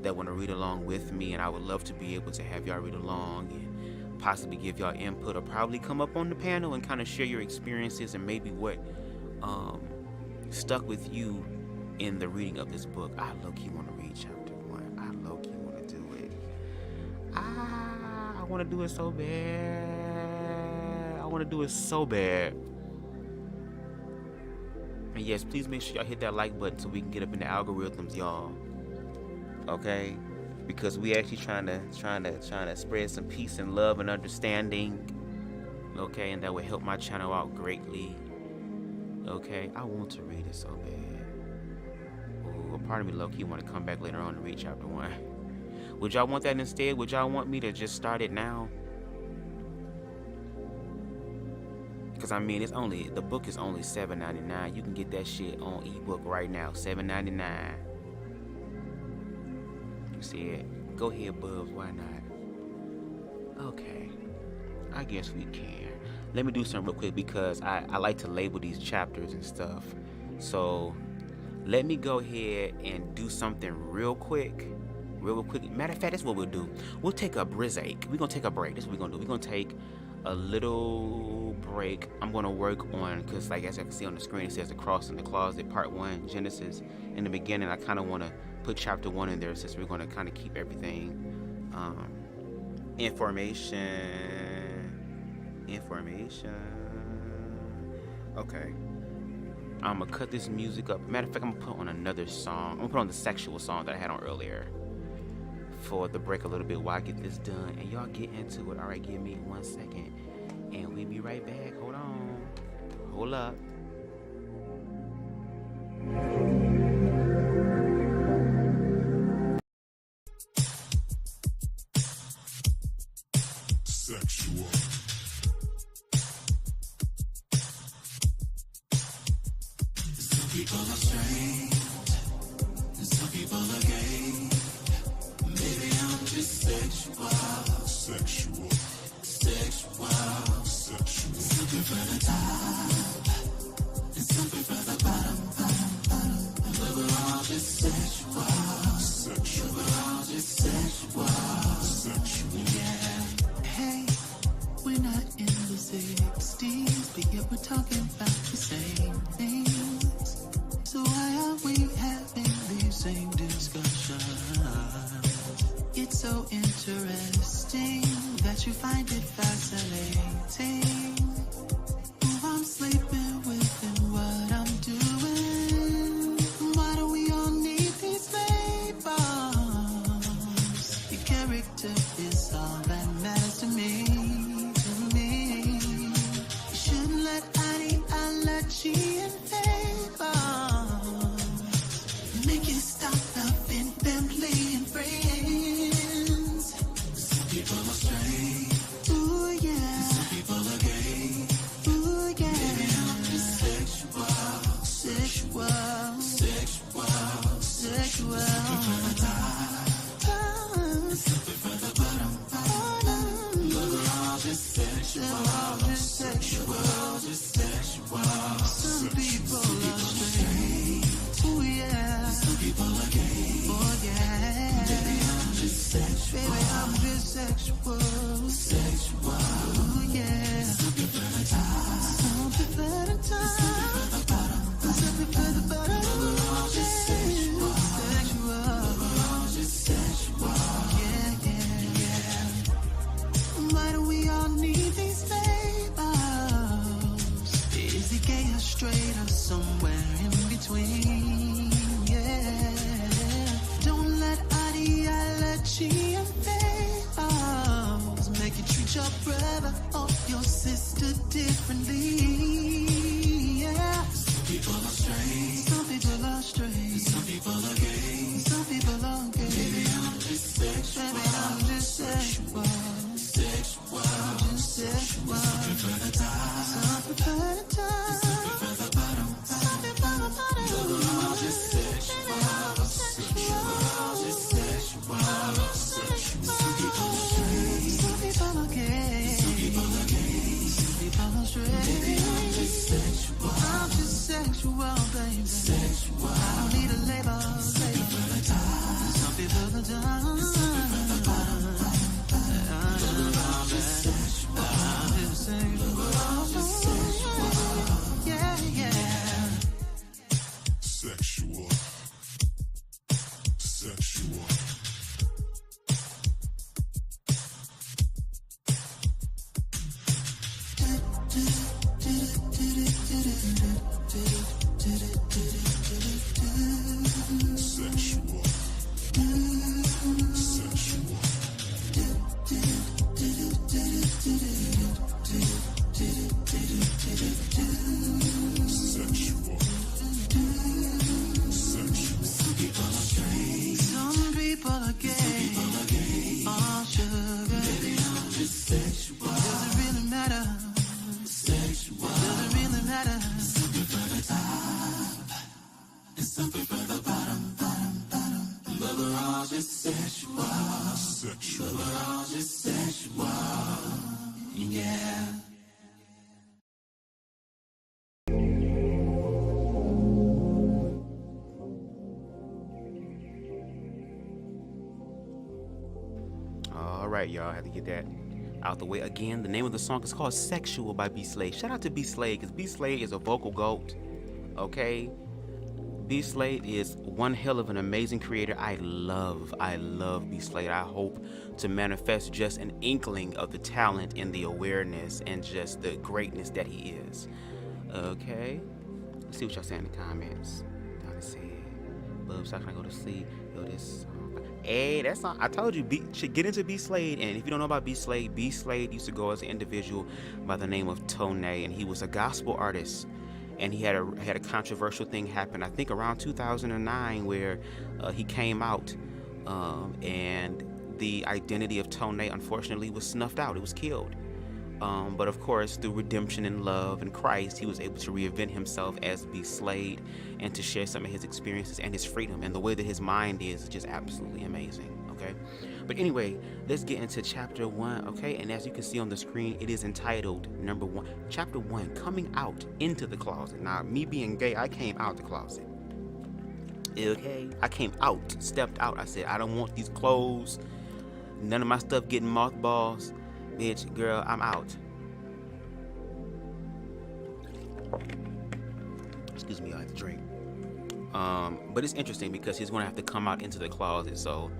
that want to read along with me, and I would love to be able to have y'all read along and possibly give y'all input, or probably come up on the panel and kind of share your experiences and maybe what stuck with you in the reading of this book. I low-key want to read chapter 1. I low-key want to do it. I want to do it so bad. I want to do it so bad. And yes, please make sure y'all hit that like button so we can get up in the algorithms, y'all. Okay? Because we actually trying to spread some peace and love and understanding. Okay? And that would help my channel out greatly. Okay? I want to read it so bad. Ooh, a part of me low-key want to come back later on to read chapter 1. Would y'all want that instead? Would y'all want me to just start it now? Because I mean, the book is only $7.99. You can get that shit on ebook right now, $7.99. You see it? Go ahead, Bubs. Why not? Okay, I guess we can. Let me do something real quick because I like to label these chapters and stuff. So let me go ahead and do something real quick. Matter of fact, that's what we'll do. We'll take a break. We're gonna take a break. This is what we're gonna do. We're gonna take a little break. I'm gonna work on, because as you can see on the screen, it says Across in the Closet, Part 1, Genesis. In the beginning, I kind of want to put chapter 1 in there since we're gonna kind of keep everything information. Okay. I'm gonna cut this music up. Matter of fact, I'm gonna put on another song. I'm gonna put on the sexual song that I had on earlier for the break a little bit while I get this done. And y'all get into it. All right, give me 1 second. And we'll be right back. Hold on. Hold up. Sexual. Some people are strange, and some people are gay. Maybe I'm just sexual. Sexual. Sexual. Sexual. Something for the top, and something for the bottom. But we're all just sexual. Sexual. We're all just sexual. Sexual. Yeah. Hey, we're not in the 60s, but yet we're talking about the same things. So why are we having these same discussions? It's so interesting that you find it fascinating. Who I'm sleeping with and what I'm doing. Why do we all need these labels? Your character is all that matters to me. To me, you shouldn't let ideology and labels make you stop loving family and friends. Some people are straight. Ooh yeah. Some people are gay. Ooh yeah. Maybe I'm just sexual. Sexual. Sexual. Sexual. Something for the top, and something for the bottom. But we're all just sexual. Just sexual. Just sexual. Some people are straight. Ooh yeah. Some people are gay. Oh yeah. Baby, I'm just sexual. Baby, I'm just sexual. Sexual. Ooh yeah. Something for the top. Something for the top. Something for the bottom. Something for the bottom. But we're all just sexual. Sexual. But we're all just sexual. Yeah, yeah, yeah. Why do we all need these labels? Is he gay or straight or somewhere in between? Yeah. Don't let ideology and labels make you treat your brother or your sister differently. Yeah. Some people are straight. Some people are straight. Some people are gay. Some people are gay. Maybe I'm just sexual. Maybe I'm just sexual. Sexual. Just sexual. Something for the top. Something for the top. Something for the bottom. Something for the bottom. But we're all just sexual. Sexual. We're all just sexual. Sexual. Some people are straight. Some people are gay. Some people are gay. Some people are straight. Maybe I'm just sexual. I'm just sexual, baby. Sexual. I don't need a label. Something for the top. Something for the top. Something for the bottom. But we're all just sexual. I'm just sexual. But we're all just sexual. Yeah, yeah. Sexual. Sexual. Sexual. Sexual. Sexual. Sexual. Some people are straight. Some people are gay. Some people are gay. All sugar. Maybe I'm just sexual. Does it really matter? Sexual. Does it really matter? Something for the top, and something for the bottom. But we're all just sexual. Sexual. But we're all just sexual. Yeah. All right, y'all. I had to get that out the way. Again, the name of the song is called Sexual by B Slade. Shout out to B Slade, because B Slade is a vocal goat. Okay? B Slade is one hell of an amazing creator. I love B Slade. I hope to manifest just an inkling of the talent and the awareness and just the greatness that he is. Okay. Let's see what y'all say in the comments. Donna said, Bubs, how can I go to sleep? Yo, this Hey, that's not. I told you, should get into B Slade. And if you don't know about B Slade used to go as an individual by the name of Tone, and he was a gospel artist. And he had a controversial thing happen, I think around 2009, where he came out, and the identity of Tone, unfortunately, was snuffed out. It was killed. But of course, through redemption and love in Christ, he was able to reinvent himself as B Slade and to share some of his experiences and his freedom. And the way that his mind is just absolutely amazing. Okay. But anyway, let's get into chapter 1. Okay. And as you can see on the screen, it is entitled number 1, chapter 1, coming out into the closet. Now, me being gay, I came out the closet. Okay. I came out, stepped out. I said, I don't want these clothes. None of my stuff getting mothballs. Bitch, girl, I'm out. Excuse me, I have to drink. But it's interesting because he's going to have to come out into the closet. So,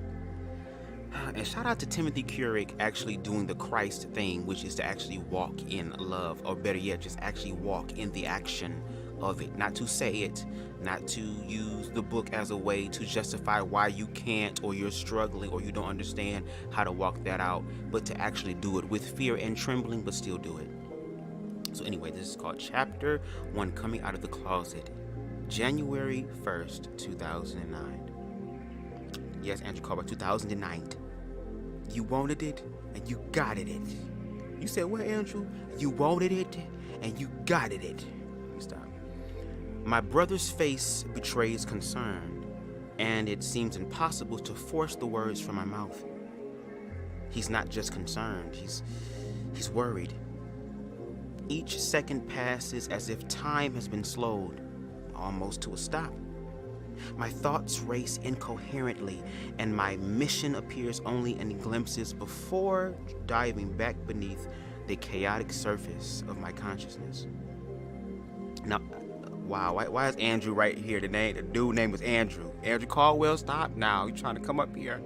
and shout out to Timothy Kurek actually doing the Christ thing, which is to actually walk in love, or better yet, just actually walk in the action of it. Not to say it, not to use the book as a way to justify why you can't, or you're struggling, or you don't understand how to walk that out, but to actually do it with fear and trembling, but still do it. So anyway, this is called Chapter 1, Coming Out of the Closet, January 1st, 2009. Yes, Andrew Carver, 2009. You wanted it, and you got it. You said, what, Andrew? You wanted it, and you got it. Let me stop. My brother's face betrays concern, and it seems impossible to force the words from my mouth. He's not just concerned, he's worried. Each second passes as if time has been slowed, almost to a stop. My thoughts race incoherently, and my mission appears only in glimpses before diving back beneath the chaotic surface of my consciousness. Now, wow, why is Andrew right here? The dude name was Andrew. Andrew Caldwell, stop now. You trying to come up here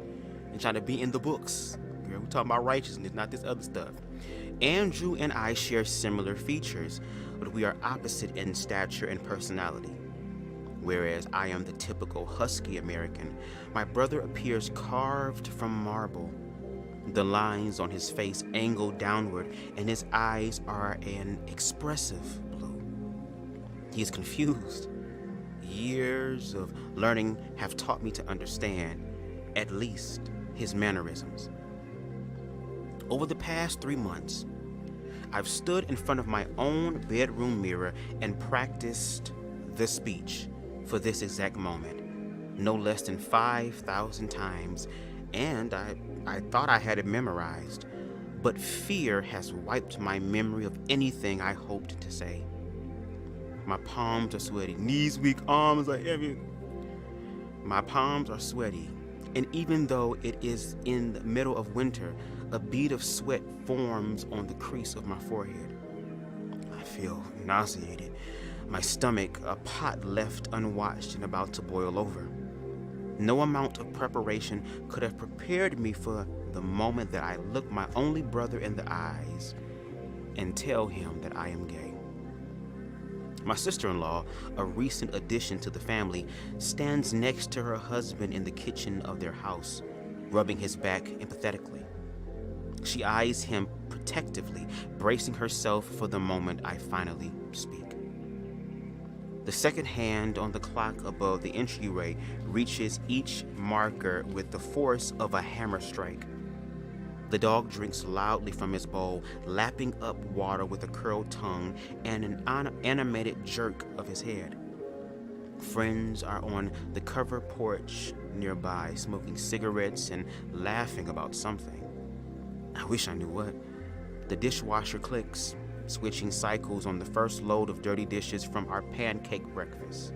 and trying to be in the books. Girl, we're talking about righteousness, not this other stuff. Andrew and I share similar features, but we are opposite in stature and personality. Whereas I am the typical husky American, my brother appears carved from marble. The lines on his face angle downward, and his eyes are an expressive blue. He is confused. Years of learning have taught me to understand, at least, his mannerisms. Over the past 3 months, I've stood in front of my own bedroom mirror and practiced the speech for this exact moment, no less than 5,000 times, and I thought I had it memorized, but fear has wiped my memory of anything I hoped to say. My palms are sweaty, knees weak, arms are heavy. My palms are sweaty, and even though it is in the middle of winter, a bead of sweat forms on the crease of my forehead. I feel nauseated. My stomach, a pot left unwatched and about to boil over. No amount of preparation could have prepared me for the moment that I look my only brother in the eyes and tell him that I am gay. My sister-in-law, a recent addition to the family, stands next to her husband in the kitchen of their house, rubbing his back empathetically. She eyes him protectively, bracing herself for the moment I finally speak. The second hand on the clock above the entryway reaches each marker with the force of a hammer strike. The dog drinks loudly from his bowl, lapping up water with a curled tongue and an animated jerk of his head. Friends are on the covered porch nearby, smoking cigarettes and laughing about something. I wish I knew what. The dishwasher clicks, switching cycles on the first load of dirty dishes from our pancake breakfast.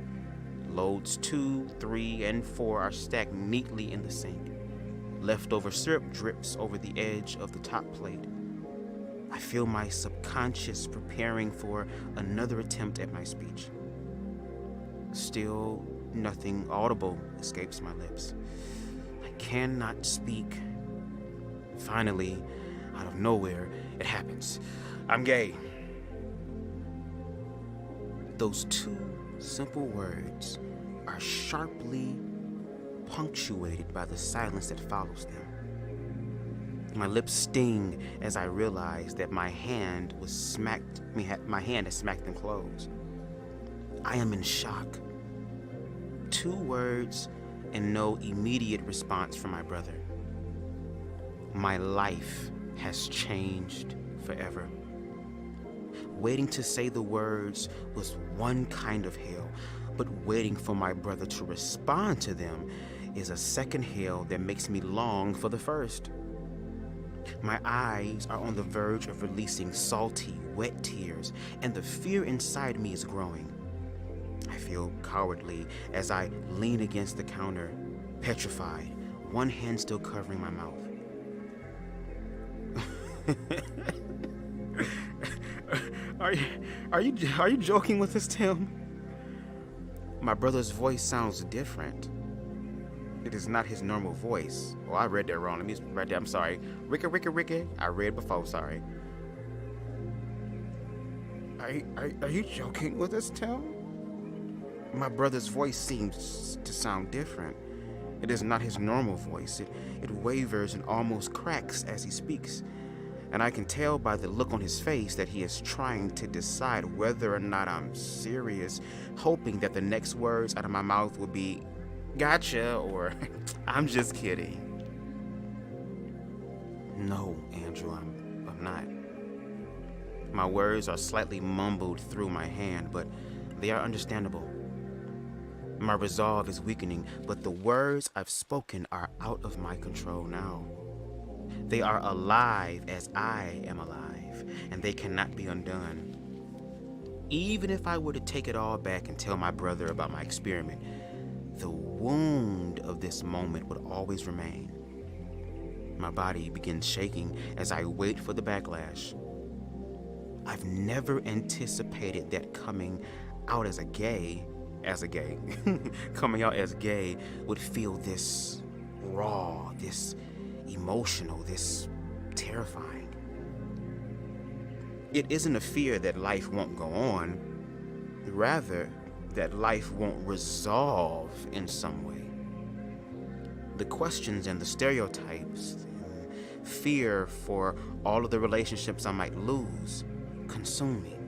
Loads 2, 3, and 4 are stacked neatly in the sink. Leftover syrup drips over the edge of the top plate. I feel my subconscious preparing for another attempt at my speech. Still, nothing audible escapes my lips. I cannot speak. Finally, out of nowhere, it happens. I'm gay. Those two simple words are sharply punctuated by the silence that follows them. My lips sting as I realize that my hand had smacked them closed. I am in shock. 2 words and no immediate response from my brother. My life has changed forever. Waiting to say the words was one kind of hell, but waiting for my brother to respond to them is a second hell that makes me long for the first. My eyes are on the verge of releasing salty, wet tears, and the fear inside me is growing. I feel cowardly as I lean against the counter, petrified, one hand still covering my mouth. Are you joking with us, Tim? My brother's voice sounds different. It is not his normal voice. Oh, I read that wrong. Let me write that. I'm sorry. Ricky. I read before, sorry. Are you joking with us, Tim? My brother's voice seems to sound different. It is not his normal voice. It wavers and almost cracks as he speaks. And I can tell by the look on his face that he is trying to decide whether or not I'm serious, hoping that the next words out of my mouth will be, "Gotcha," or "I'm just kidding." No, Andrew, I'm not. My words are slightly mumbled through my hand, but they are understandable. My resolve is weakening, but the words I've spoken are out of my control now. They are alive as I am alive, and they cannot be undone. Even if I were to take it all back and tell my brother about my experiment, the wound of this moment would always remain. My body begins shaking as I wait for the backlash. I've never anticipated that coming out as gay, coming out as gay would feel this raw, this emotional, this terrifying. It isn't a fear that life won't go on, rather that life won't resolve in some way. The questions and the stereotypes, and fear for all of the relationships I might lose, consume me.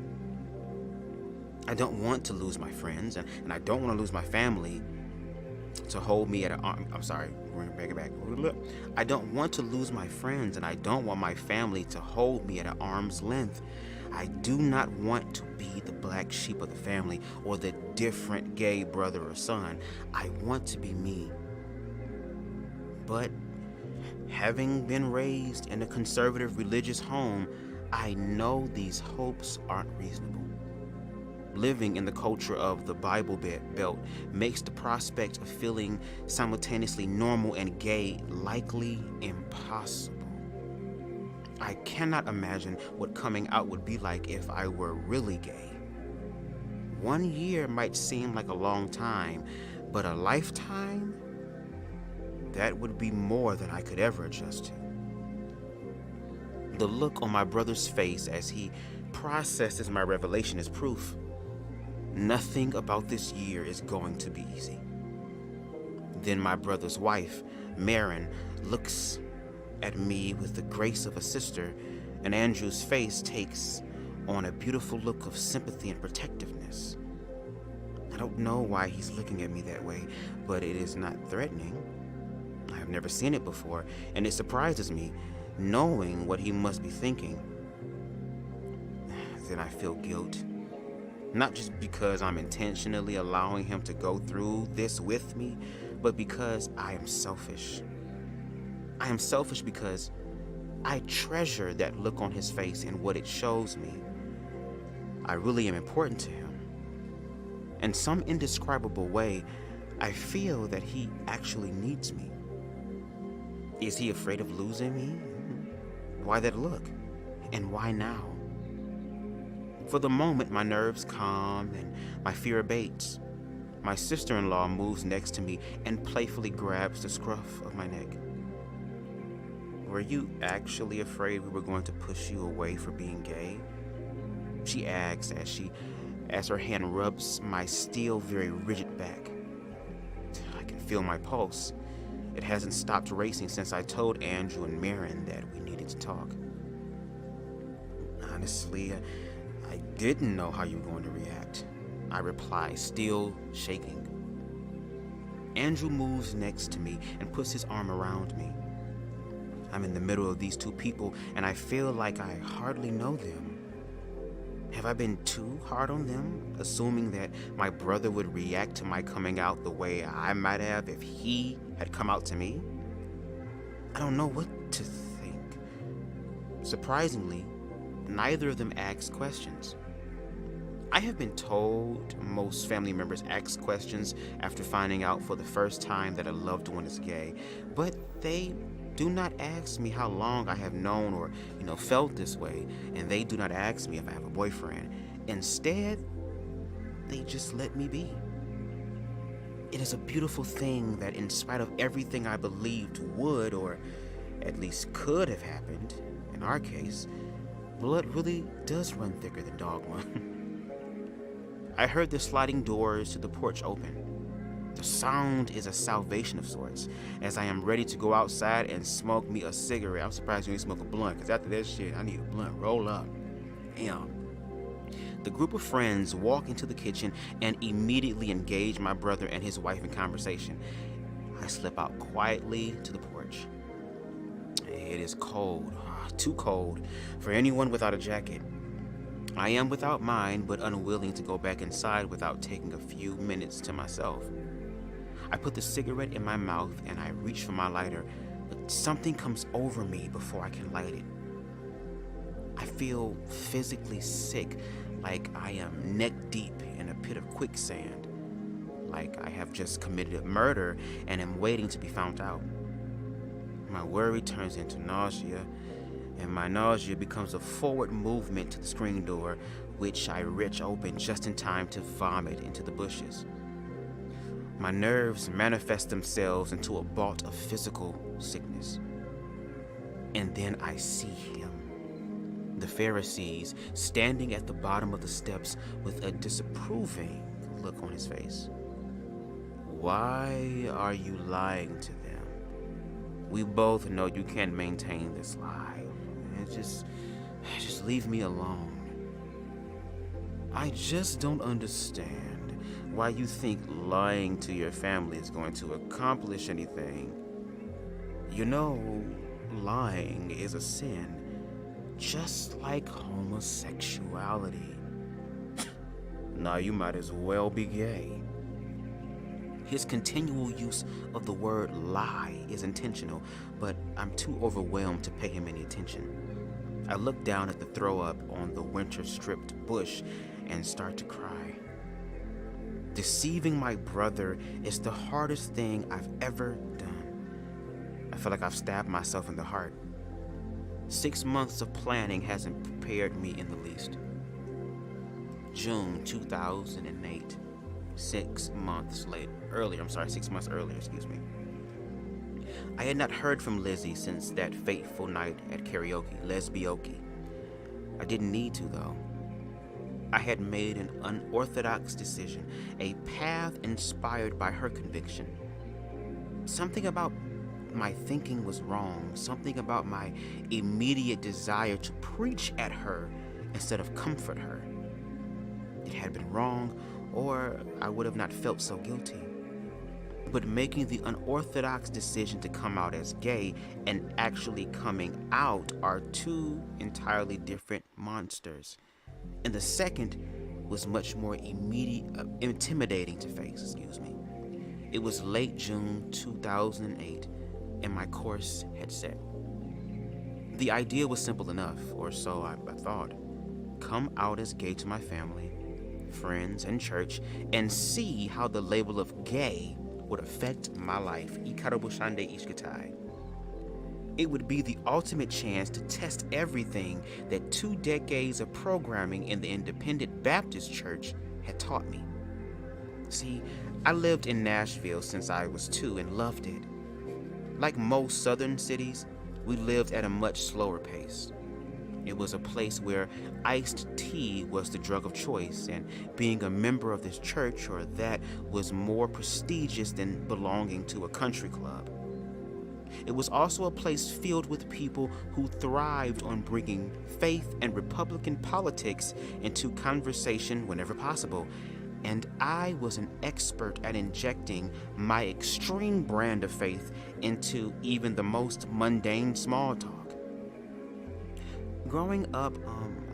I don't want to lose my friends, and I don't want to lose my family to hold me at an arm. I'm sorry, we're gonna bring it back. I don't want to lose my friends, and I don't want my family to hold me at an arm's length. I do not want to be the black sheep of the family or the different gay brother or son. I want to be me. But having been raised in a conservative religious home, I know these hopes aren't reasonable. Living in the culture of the Bible Belt makes the prospect of feeling simultaneously normal and gay likely impossible. I cannot imagine what coming out would be like if I were really gay. 1 year might seem like a long time, but a lifetime? That would be more than I could ever adjust to. The look on my brother's face as he processes my revelation is proof. Nothing about this year is going to be easy. Then my brother's wife, Marin, looks at me with the grace of a sister, and Andrew's face takes on a beautiful look of sympathy and protectiveness. I don't know why he's looking at me that way, but it is not threatening. I have never seen it before, and it surprises me, knowing what he must be thinking. Then I feel guilt. Not just because I'm intentionally allowing him to go through this with me, but because I am selfish. I am selfish because I treasure that look on his face and what it shows me. I really am important to him. In some indescribable way, I feel that he actually needs me. Is he afraid of losing me? Why that look? And why now? For the moment, my nerves calm and my fear abates. My sister-in-law moves next to me and playfully grabs the scruff of my neck. Were you actually afraid we were going to push you away for being gay? She asks as her hand rubs my still very rigid back. I can feel my pulse. It hasn't stopped racing since I told Andrew and Marin that we needed to talk. Honestly, I didn't know how you were going to react, I reply, still shaking. Andrew moves next to me and puts his arm around me. I'm in the middle of these two people, and I feel like I hardly know them. Have I been too hard on them, assuming that my brother would react to my coming out the way I might have if he had come out to me? I don't know what to think. Surprisingly, neither of them asked questions. I have been told most family members ask questions after finding out for the first time that a loved one is gay, but they do not ask me how long I have known or, felt this way, and they do not ask me if I have a boyfriend. Instead, they just let me be. It is a beautiful thing that in spite of everything I believed would, or at least could have happened, in our case, blood really does run thicker than dogma. I heard the sliding doors to the porch open. The sound is a salvation of sorts, as I am ready to go outside and smoke me a cigarette. I'm surprised you didn't smoke a blunt, because after that shit, I need a blunt. Roll up. Damn. The group of friends walk into the kitchen and immediately engage my brother and his wife in conversation. I slip out quietly to the porch. It is cold, too cold for anyone without a jacket. I am without mine, but unwilling to go back inside without taking a few minutes to myself. I put the cigarette in my mouth and I reach for my lighter, but something comes over me before I can light it. I feel physically sick, like I am neck deep in a pit of quicksand, like I have just committed a murder and am waiting to be found out. My worry turns into nausea, and my nausea becomes a forward movement to the screen door, which I wrench open just in time to vomit into the bushes. My nerves manifest themselves into a bout of physical sickness. And then I see him, the Pharisees, standing at the bottom of the steps with a disapproving look on his face. Why are you lying to them? We both know you can't maintain this lie. Just leave me alone. I just don't understand why you think lying to your family is going to accomplish anything. Lying is a sin, just like homosexuality. Now you might as well be gay. His continual use of the word lie is intentional, but I'm too overwhelmed to pay him any attention. I look down at the throw up on the winter-stripped bush and start to cry. Deceiving my brother is the hardest thing I've ever done. I feel like I've stabbed myself in the heart. 6 months of planning hasn't prepared me in the least. June 2008. 6 months earlier. I had not heard from Lizzie since that fateful night at karaoke, lesbioke. I didn't need to, though. I had made an unorthodox decision, a path inspired by her conviction. Something about my thinking was wrong, something about my immediate desire to preach at her instead of comfort her. It had been wrong, or I would have not felt so guilty. But making the unorthodox decision to come out as gay and actually coming out are two entirely different monsters. And the second was much more intimidating to face, It was late June 2008, and my course had set. The idea was simple enough, or so I thought. Come out as gay to my family, friends, and church, and see how the label of gay would affect my life. It would be the ultimate chance to test everything that 2 decades of programming in the Independent Baptist Church had taught me. See, I lived in Nashville since I was 2 and loved it. Like most southern cities, we lived at a much slower pace. It was a place where iced tea was the drug of choice, and being a member of this church or that was more prestigious than belonging to a country club. It was also a place filled with people who thrived on bringing faith and Republican politics into conversation whenever possible, and I was an expert at injecting my extreme brand of faith into even the most mundane small talk. Growing up,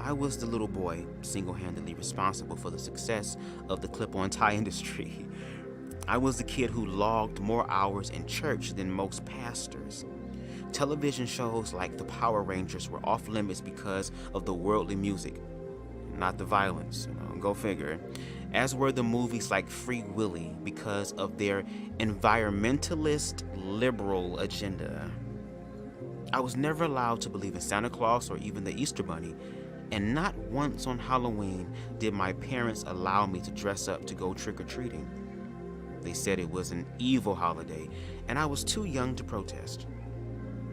I was the little boy single-handedly responsible for the success of the clip-on tie industry. I was the kid who logged more hours in church than most pastors. Television shows like the Power Rangers were off limits because of the worldly music, not the violence, go figure. As were the movies like Free Willy because of their environmentalist liberal agenda. I was never allowed to believe in Santa Claus or even the Easter Bunny, and not once on Halloween did my parents allow me to dress up to go trick-or-treating. They said it was an evil holiday, and I was too young to protest.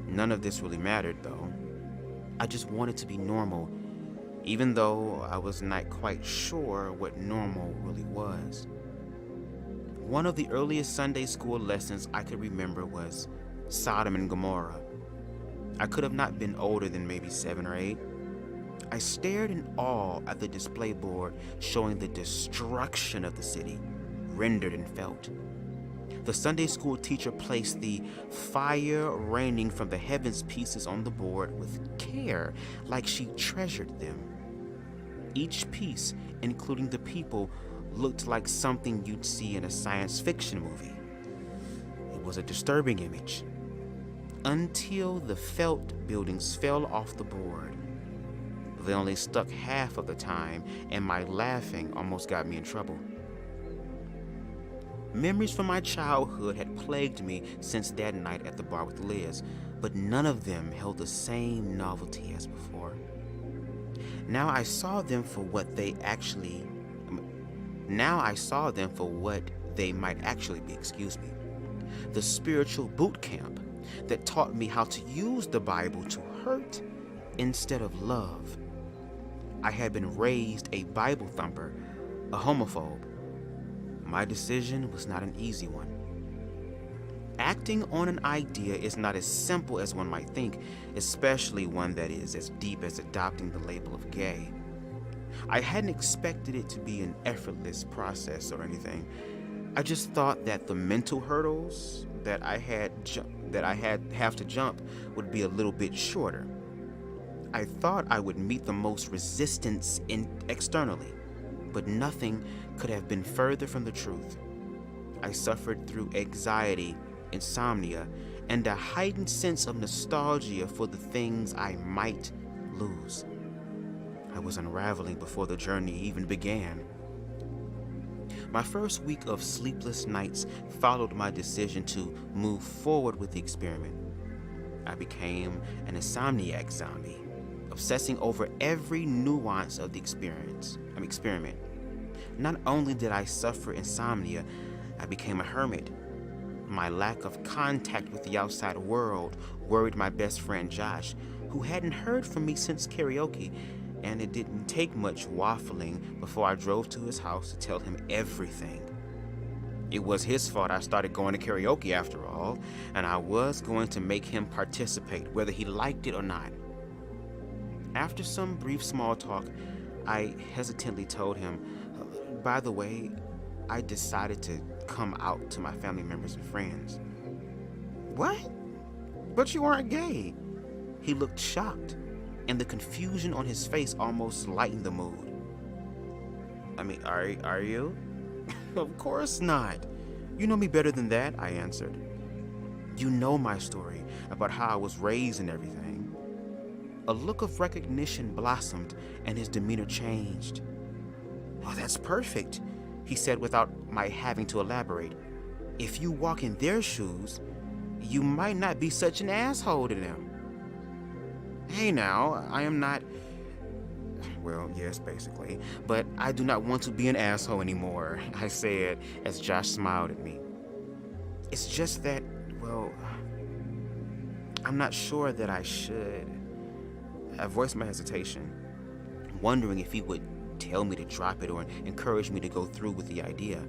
None of this really mattered, though. I just wanted to be normal, even though I was not quite sure what normal really was. One of the earliest Sunday school lessons I could remember was Sodom and Gomorrah. I could have not been older than maybe 7 or 8. I stared in awe at the display board showing the destruction of the city, rendered and felt. The Sunday school teacher placed the fire raining from the heavens pieces on the board with care, like she treasured them. Each piece, including the people, looked like something you'd see in a science fiction movie. It was a disturbing image. Until the felt buildings fell off the board. They only stuck half of the time, and my laughing almost got me in trouble. Memories from my childhood had plagued me since that night at the bar with Liz, but none of them held the same novelty as before. Now I saw them for what they might actually be, the spiritual boot camp that taught me how to use the Bible to hurt instead of love. I had been raised a Bible thumper, a homophobe. My decision was not an easy one. Acting on an idea is not as simple as one might think, especially one that is as deep as adopting the label of gay. I hadn't expected it to be an effortless process or anything. I just thought that the mental hurdles that I have to jump would be a little bit shorter. I thought I would meet the most resistance externally, but nothing could have been further from the truth. I suffered through anxiety, insomnia, and a heightened sense of nostalgia for the things I might lose. I was unraveling before the journey even began. My first week of sleepless nights followed my decision to move forward with the experiment. I became an insomniac zombie, obsessing over every nuance of the experiment. Not only did I suffer insomnia, I became a hermit. My lack of contact with the outside world worried my best friend Josh, who hadn't heard from me since karaoke, and it didn't take much waffling before I drove to his house to tell him everything. It was his fault I started going to karaoke after all, and I was going to make him participate, whether he liked it or not. After some brief small talk, I hesitantly told him, by the way, I decided to come out to my family members and friends. What? But you aren't gay. He looked shocked, and the confusion on his face almost lightened the mood. I mean, are you? Of course not. You know me better than that, I answered. You know my story about how I was raised and everything. A look of recognition blossomed, and his demeanor changed. Oh, that's perfect, he said without my having to elaborate. If you walk in their shoes, you might not be such an asshole to them. Hey now, I am not... Well, yes, basically. But I do not want to be an asshole anymore, I said as Josh smiled at me. It's just that, well, I'm not sure that I should. I voiced my hesitation, wondering if he would tell me to drop it or encourage me to go through with the idea.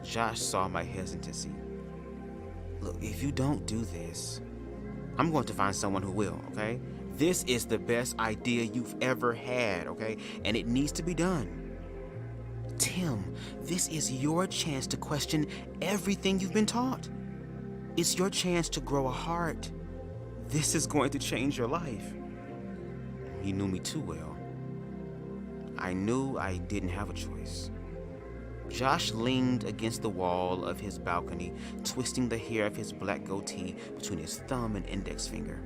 Josh saw my hesitancy. Look, if you don't do this, I'm going to find someone who will, okay? This is the best idea you've ever had, okay? And it needs to be done. Tim, this is your chance to question everything you've been taught. It's your chance to grow a heart. This is going to change your life. He knew me too well. I knew I didn't have a choice. Josh leaned against the wall of his balcony, twisting the hair of his black goatee between his thumb and index finger.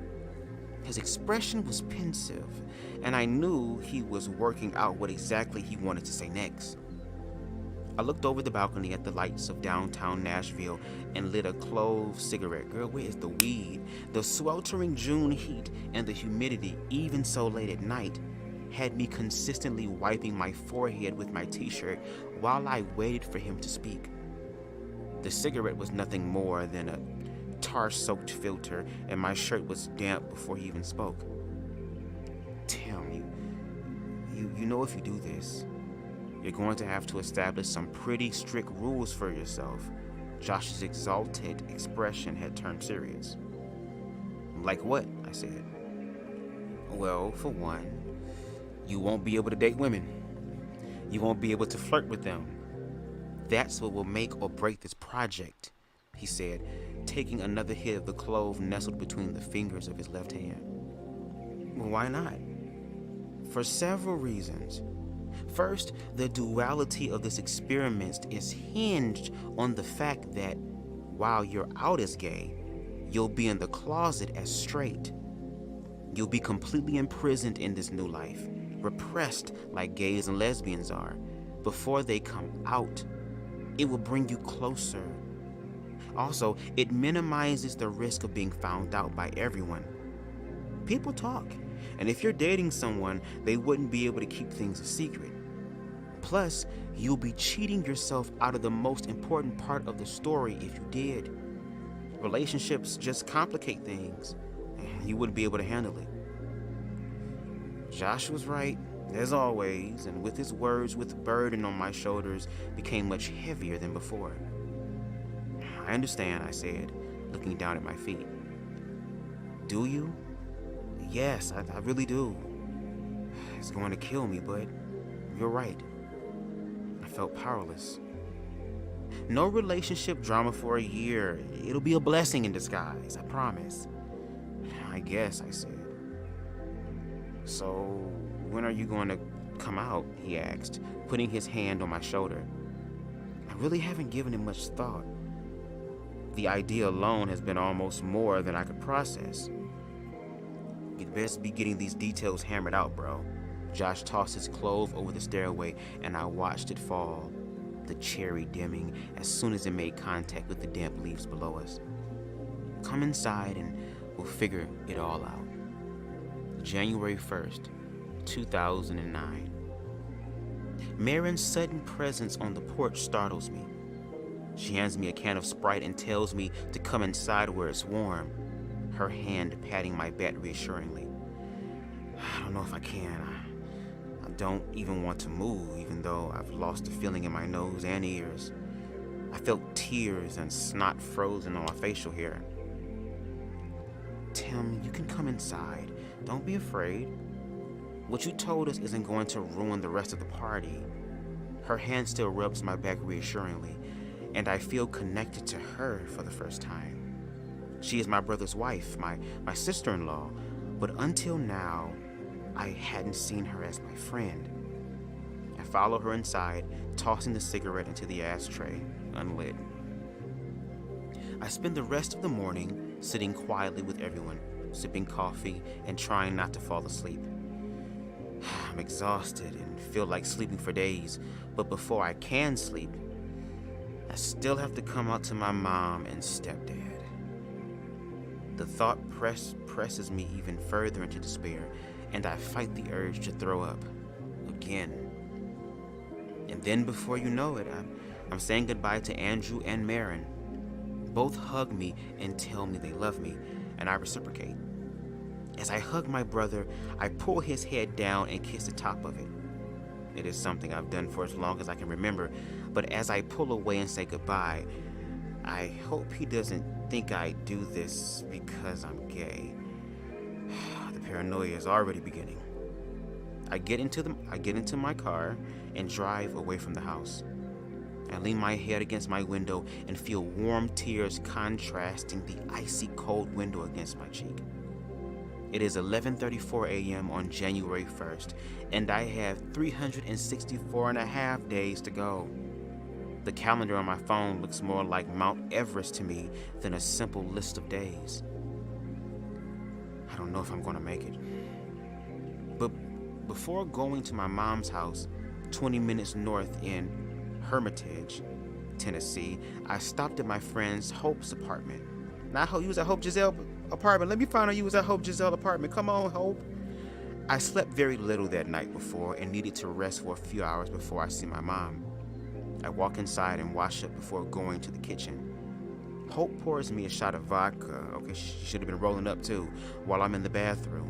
His expression was pensive, and I knew he was working out what exactly he wanted to say next. I looked over the balcony at the lights of downtown Nashville and lit a clove cigarette. Girl, where is the weed? The sweltering June heat and the humidity, even so late at night, had me consistently wiping my forehead with my t-shirt while I waited for him to speak. The cigarette was nothing more than a tar-soaked filter, and my shirt was damp before he even spoke. Tim, you know if you do this, you're going to have to establish some pretty strict rules for yourself. Josh's exalted expression had turned serious. Like what? I said. Well, for one, you won't be able to date women. You won't be able to flirt with them. That's what will make or break this project, he said, taking another hit of the clove nestled between the fingers of his left hand. Well, why not? For several reasons. First, the duality of this experiment is hinged on the fact that while you're out as gay, you'll be in the closet as straight. You'll be completely imprisoned in this new life, repressed like gays and lesbians are, before they come out. It will bring you closer. Also, it minimizes the risk of being found out by everyone. People talk, and if you're dating someone, they wouldn't be able to keep things a secret. Plus, you'll be cheating yourself out of the most important part of the story if you did. Relationships just complicate things, and you wouldn't be able to handle it. Josh was right, as always, and with his words with burden on my shoulders became much heavier than before. I understand, I said, looking down at my feet. Do you? Yes, I really do. It's going to kill me, but you're right. I felt powerless. No relationship drama for a year. It'll be a blessing in disguise, I promise. I guess, I said. So, when are you going to come out? He asked, putting his hand on my shoulder. I really haven't given it much thought. The idea alone has been almost more than I could process. You'd best be getting these details hammered out, bro. Josh tossed his clove over the stairway, and I watched it fall, the cherry dimming as soon as it made contact with the damp leaves below us. Come inside and we'll figure it all out. January 1st, 2009. Marin's sudden presence on the porch startles me. She hands me a can of Sprite and tells me to come inside where it's warm, her hand patting my back reassuringly. I don't know if I can. I don't even want to move, even though I've lost the feeling in my nose and ears. I felt tears and snot frozen on my facial hair. Tim, you can come inside. Don't be afraid. What you told us isn't going to ruin the rest of the party. Her hand still rubs my back reassuringly, and I feel connected to her for the first time. She is my brother's wife, my sister-in-law, but until now, I hadn't seen her as my friend. I follow her inside, tossing the cigarette into the ashtray, unlit. I spend the rest of the morning sitting quietly with everyone, sipping coffee and trying not to fall asleep. I'm exhausted and feel like sleeping for days, but before I can sleep, I still have to come out to my mom and stepdad. The thought presses me even further into despair, and I fight the urge to throw up again. And then before you know it, I'm saying goodbye to Andrew and Marin. Both hug me and tell me they love me, and I reciprocate. As I hug my brother, I pull his head down and kiss the top of it. It is something I've done for as long as I can remember, but as I pull away and say goodbye, I hope he doesn't think I do this because I'm gay. The paranoia is already beginning. I get into my car and drive away from the house. I lean my head against my window and feel warm tears contrasting the icy cold window against my cheek. It is 11:34 a.m. on January 1st, and I have 364 and a half days to go. The calendar on my phone looks more like Mount Everest to me than a simple list of days. I don't know if I'm going to make it. But before going to my mom's house, 20 minutes north in Hermitage, Tennessee, I stopped at my friend's Hope's apartment. Now, you was at Hope Giselle apartment. Let me find out you was at Hope Giselle apartment. Come on, Hope. I slept very little that night before and needed to rest for a few hours before I see my mom. I walk inside and wash up before going to the kitchen. Hope pours me a shot of vodka. Okay, she should have been rolling up too, while I'm in the bathroom.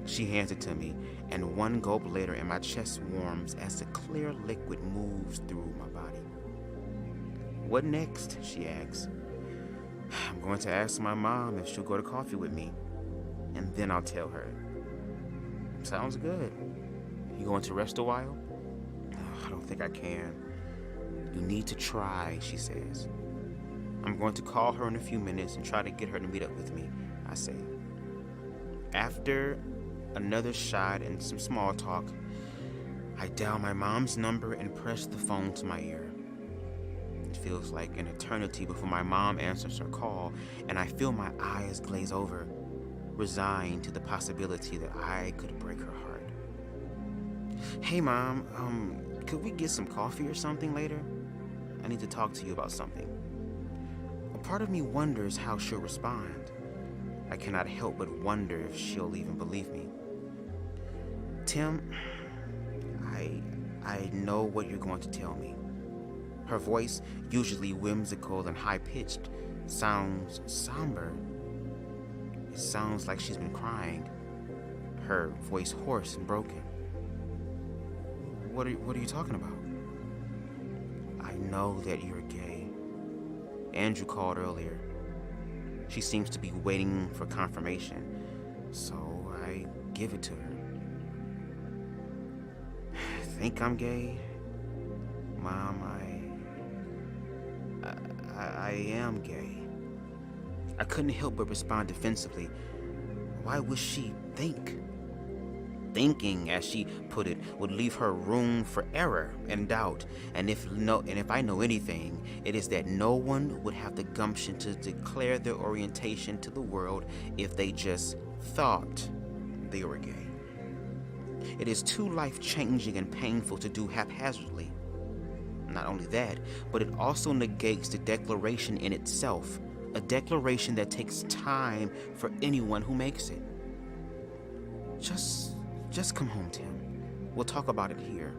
She hands it to me, and one gulp later and my chest warms as the clear liquid moves through my body. What next? She asks. I'm going to ask my mom if she'll go to coffee with me, and then I'll tell her. Sounds good. You going to rest a while? Oh, I don't think I can. You need to try, she says. I'm going to call her in a few minutes and try to get her to meet up with me, I say. After another shot and some small talk, I dial my mom's number and press the phone to my ear. It feels like an eternity before my mom answers her call, and I feel my eyes glaze over, resigned to the possibility that I could break her heart. Hey, Mom, could we get some coffee or something later? I need to talk to you about something. A part of me wonders how she'll respond. I cannot help but wonder if she'll even believe me. Tim, I know what you're going to tell me. Her voice, usually whimsical and high-pitched, sounds somber. It sounds like she's been crying, her voice hoarse and broken. What are you talking about? I know that you're gay. Andrew called earlier. She seems to be waiting for confirmation, so I give it to her. Think I'm gay? Mom, I am gay. I couldn't help but respond defensively. Why would she think? Thinking, as she put it, would leave her room for error and doubt. And if I know anything, it is that no one would have the gumption to declare their orientation to the world if they just thought they were gay. It is too life-changing and painful to do haphazardly. Not only that, but it also negates the declaration in itself, a declaration that takes time for anyone who makes it. Just come home, Tim. We'll talk about it here.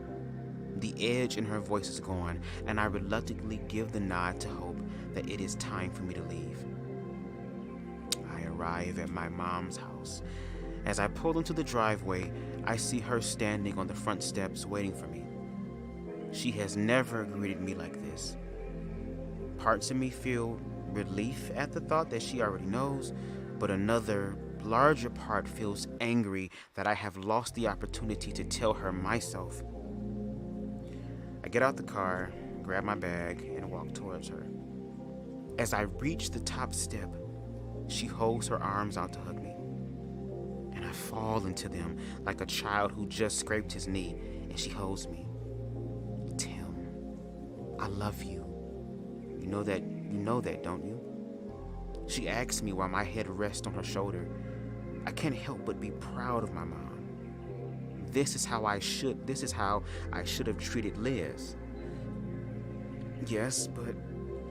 The edge in her voice is gone, and I reluctantly give the nod to Hope that it is time for me to leave. I arrive at my mom's house. As I pull into the driveway, I see her standing on the front steps waiting for me. She has never greeted me like this. Parts of me feel relief at the thought that she already knows, but another, larger part feels angry that I have lost the opportunity to tell her myself. I get out the car, grab my bag, and walk towards her. As I reach the top step, she holds her arms out to hug me, and I fall into them like a child who just scraped his knee, and she holds me. Tim, I love you. You know that, don't you? She asks me while my head rests on her shoulder. I can't help but be proud of my mom. This is how I should have treated Liz. Yes, but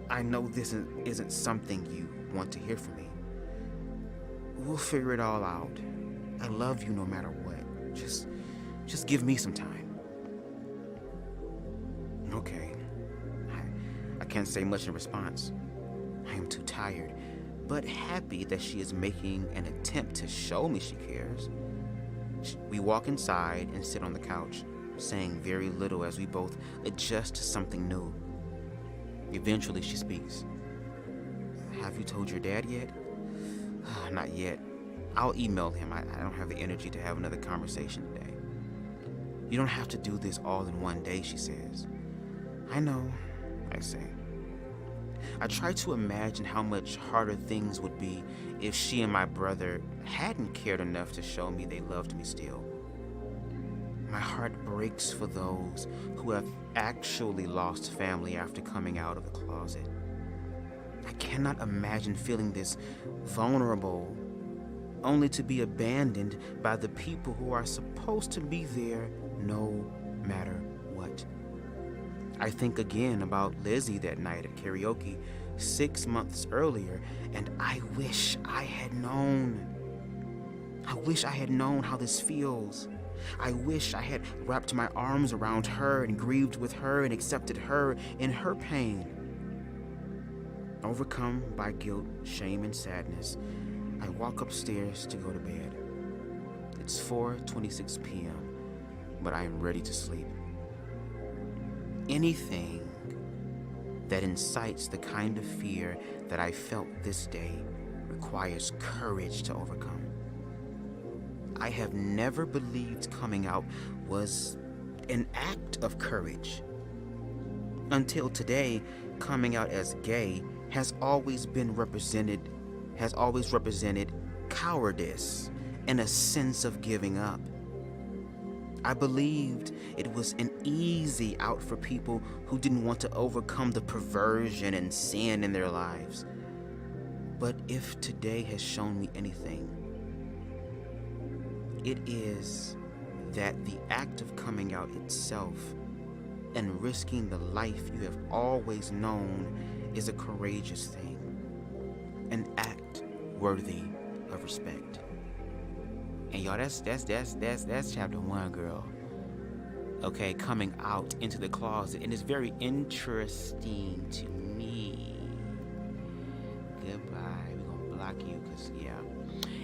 I know this isn't something you want to hear from me. We'll figure it all out. I love you no matter what. Just give me some time. Okay. I can't say much in response. I am too tired. but happy that she is making an attempt to show me she cares. We walk inside and sit on the couch, saying very little as we both adjust to something new. Eventually she speaks. "Have you told your dad yet?" "Not yet. I'll email him. I don't have the energy to have another conversation today." "You don't have to do this all in one day," she says. "I know," I say. I try to imagine how much harder things would be if she and my brother hadn't cared enough to show me they loved me still. My heart breaks for those who have actually lost family after coming out of the closet. I cannot imagine feeling this vulnerable, only to be abandoned by the people who are supposed to be there no matter what. I think again about Lizzie that night at karaoke 6 months earlier, and I wish I had known. I wish I had known how this feels. I wish I had wrapped my arms around her and grieved with her and accepted her in her pain. Overcome by guilt, shame, and sadness, I walk upstairs to go to bed. It's 4:26 p.m., but I am ready to sleep. Anything that incites the kind of fear that I felt this day requires courage to overcome. I have never believed coming out was an act of courage. Until today, coming out as gay has always represented cowardice and a sense of giving up. I believed it was an easy out for people who didn't want to overcome the perversion and sin in their lives. But if today has shown me anything, it is that the act of coming out itself and risking the life you have always known is a courageous thing, an act worthy of respect. And y'all, that's chapter 1, girl. Okay, coming out into the closet, and it's very interesting to me. Goodbye. We're gonna block you, cause yeah,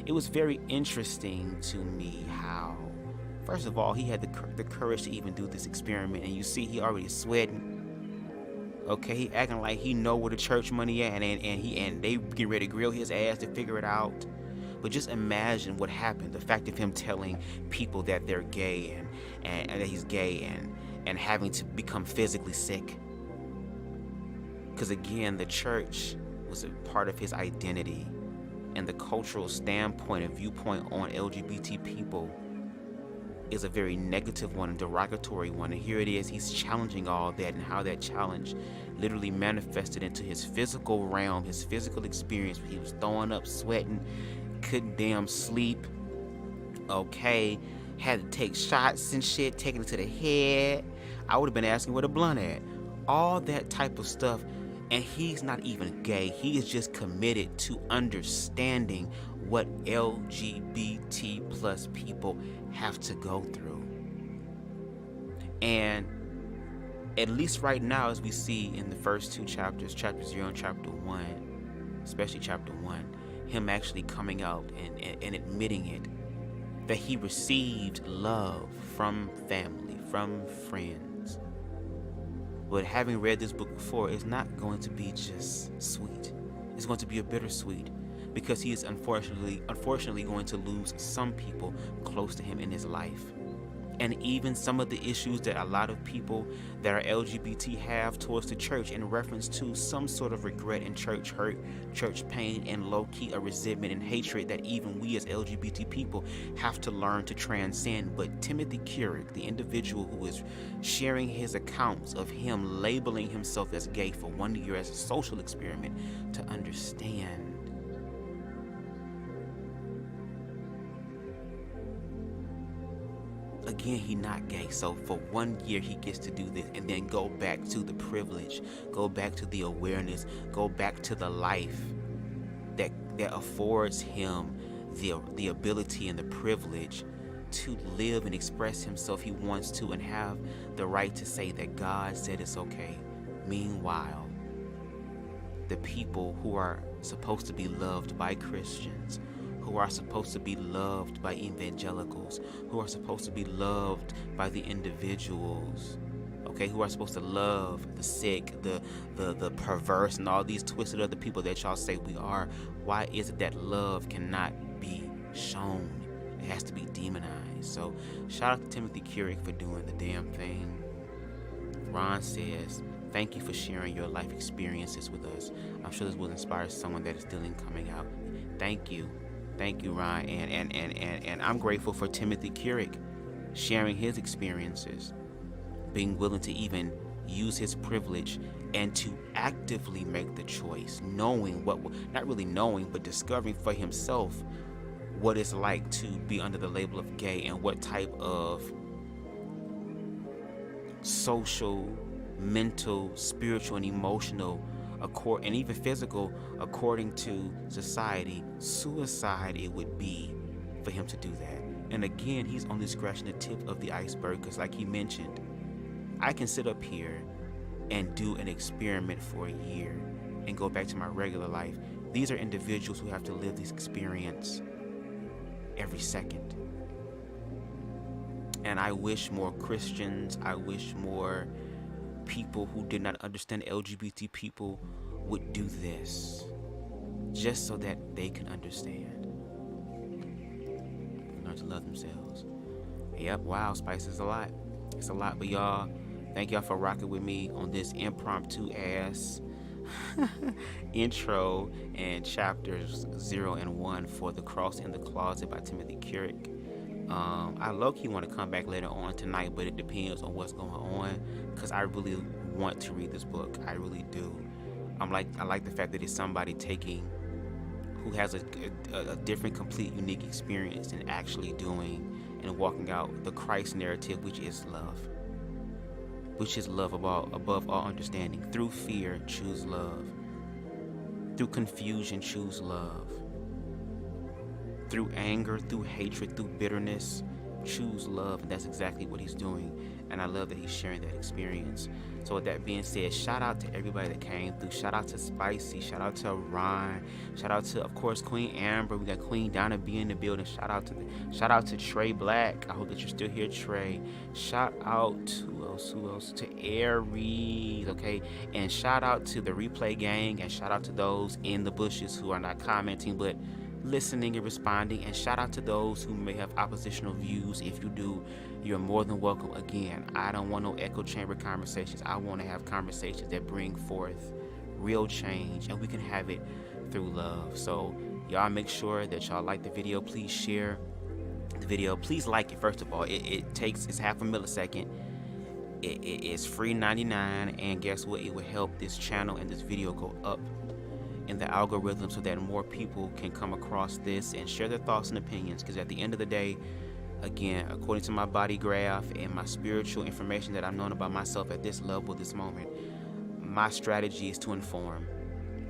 it was very interesting to me how, first of all, he had the courage to even do this experiment, and you see he already sweating. Okay, he acting like he know where the church money at, and they get ready to grill his ass to figure it out. But just imagine what happened. The fact of him telling people that they're gay and that he's gay and having to become physically sick. Because again, the church was a part of his identity, and the cultural standpoint and viewpoint on LGBT people is a very negative one, a derogatory one. And here it is, he's challenging all that, and how that challenge literally manifested into his physical realm, his physical experience. He was throwing up, sweating, couldn't damn sleep, okay, had to take shots and shit, taking it to the head. I would have been asking where the blunt at. All that type of stuff, and he's not even gay. He is just committed to understanding what LGBT plus people have to go through. And at least right now, as we see in the first 2 chapters, chapter 0 and chapter 1, especially chapter 1, him actually coming out and admitting it, that he received love from family, from friends. But having read this book before, it's not going to be just sweet. It's going to be a bittersweet, because he is unfortunately going to lose some people close to him in his life. And even some of the issues that a lot of people that are LGBT have towards the church, in reference to some sort of regret and church hurt, church pain, and low-key a resentment and hatred that even we as LGBT people have to learn to transcend. But Timothy Kurek, the individual who is sharing his accounts of him labeling himself as gay for 1 year as a social experiment, to understand again, he not gay. So for 1 year he gets to do this, and then go back to the privilege, go back to the awareness, go back to the life that affords him the ability and the privilege to live and express himself he wants to, and have the right to say that God said it's okay. Meanwhile, the people who are supposed to be loved by Christians, who are supposed to be loved by evangelicals, who are supposed to be loved by the individuals, okay, who are supposed to love the sick, the perverse, and all these twisted other people that y'all say we are. Why is it that love cannot be shown? It has to be demonized. So shout out to Timothy Kurek for doing the damn thing. Ron says, thank you for sharing your life experiences with us. I'm sure this will inspire someone that is still coming out. Thank you, Ron. And I'm grateful for Timothy Kurek sharing his experiences, being willing to even use his privilege and to actively make the choice, knowing what, not really knowing, but discovering for himself what it's like to be under the label of gay and what type of social, mental, spiritual, and emotional, and even physical, according to society, suicide it would be for him to do that. And again, he's only scratching the tip of the iceberg, because like he mentioned, I can sit up here and do an experiment for a year and go back to my regular life. These are individuals who have to live this experience every second. And I wish more Christians, I wish more people who did not understand LGBT people would do this, just so that they can understand, learn to love themselves. Yep, wow, Spice is a lot. It's a lot, but y'all, thank y'all for rocking with me on this impromptu ass intro and chapters 0 and 1 for The Cross in the Closet by Timothy Kurek. I low-key want to come back later on tonight, but it depends on what's going on, because I really want to read this book. I really do. I like the fact that it's somebody who has a different, complete, unique experience and actually doing and walking out the Christ narrative, which is love. Which is love above all understanding. Through fear, choose love. Through confusion, choose love. Through anger, through hatred, through bitterness, choose love. And that's exactly what he's doing. And I love that he's sharing that experience. So with that being said, shout out to everybody that came through. Shout out to Spicy. Shout out to Ron. Shout out to, of course, Queen Amber. We got Queen Donna B in the building. Shout out to Trey Black. I hope that you're still here, Trey. Shout out to who else? To Aries, okay? And shout out to the Replay Gang, and shout out to those in the bushes who are not commenting but listening and responding. And shout out to those who may have oppositional views. If you do, you're more than welcome. Again, I don't want no echo chamber conversations. I want to have conversations that bring forth real change, and we can have it through love. So y'all make sure that y'all like the video. Please share the video. Please like it. First of all, it's half a millisecond. It's free 99, and guess what? It will help this channel and this video go up in the algorithm so that more people can come across this and share their thoughts and opinions. Because at the end of the day, again, according to my body graph and my spiritual information that I've known about myself at this level, this moment, my strategy is to inform.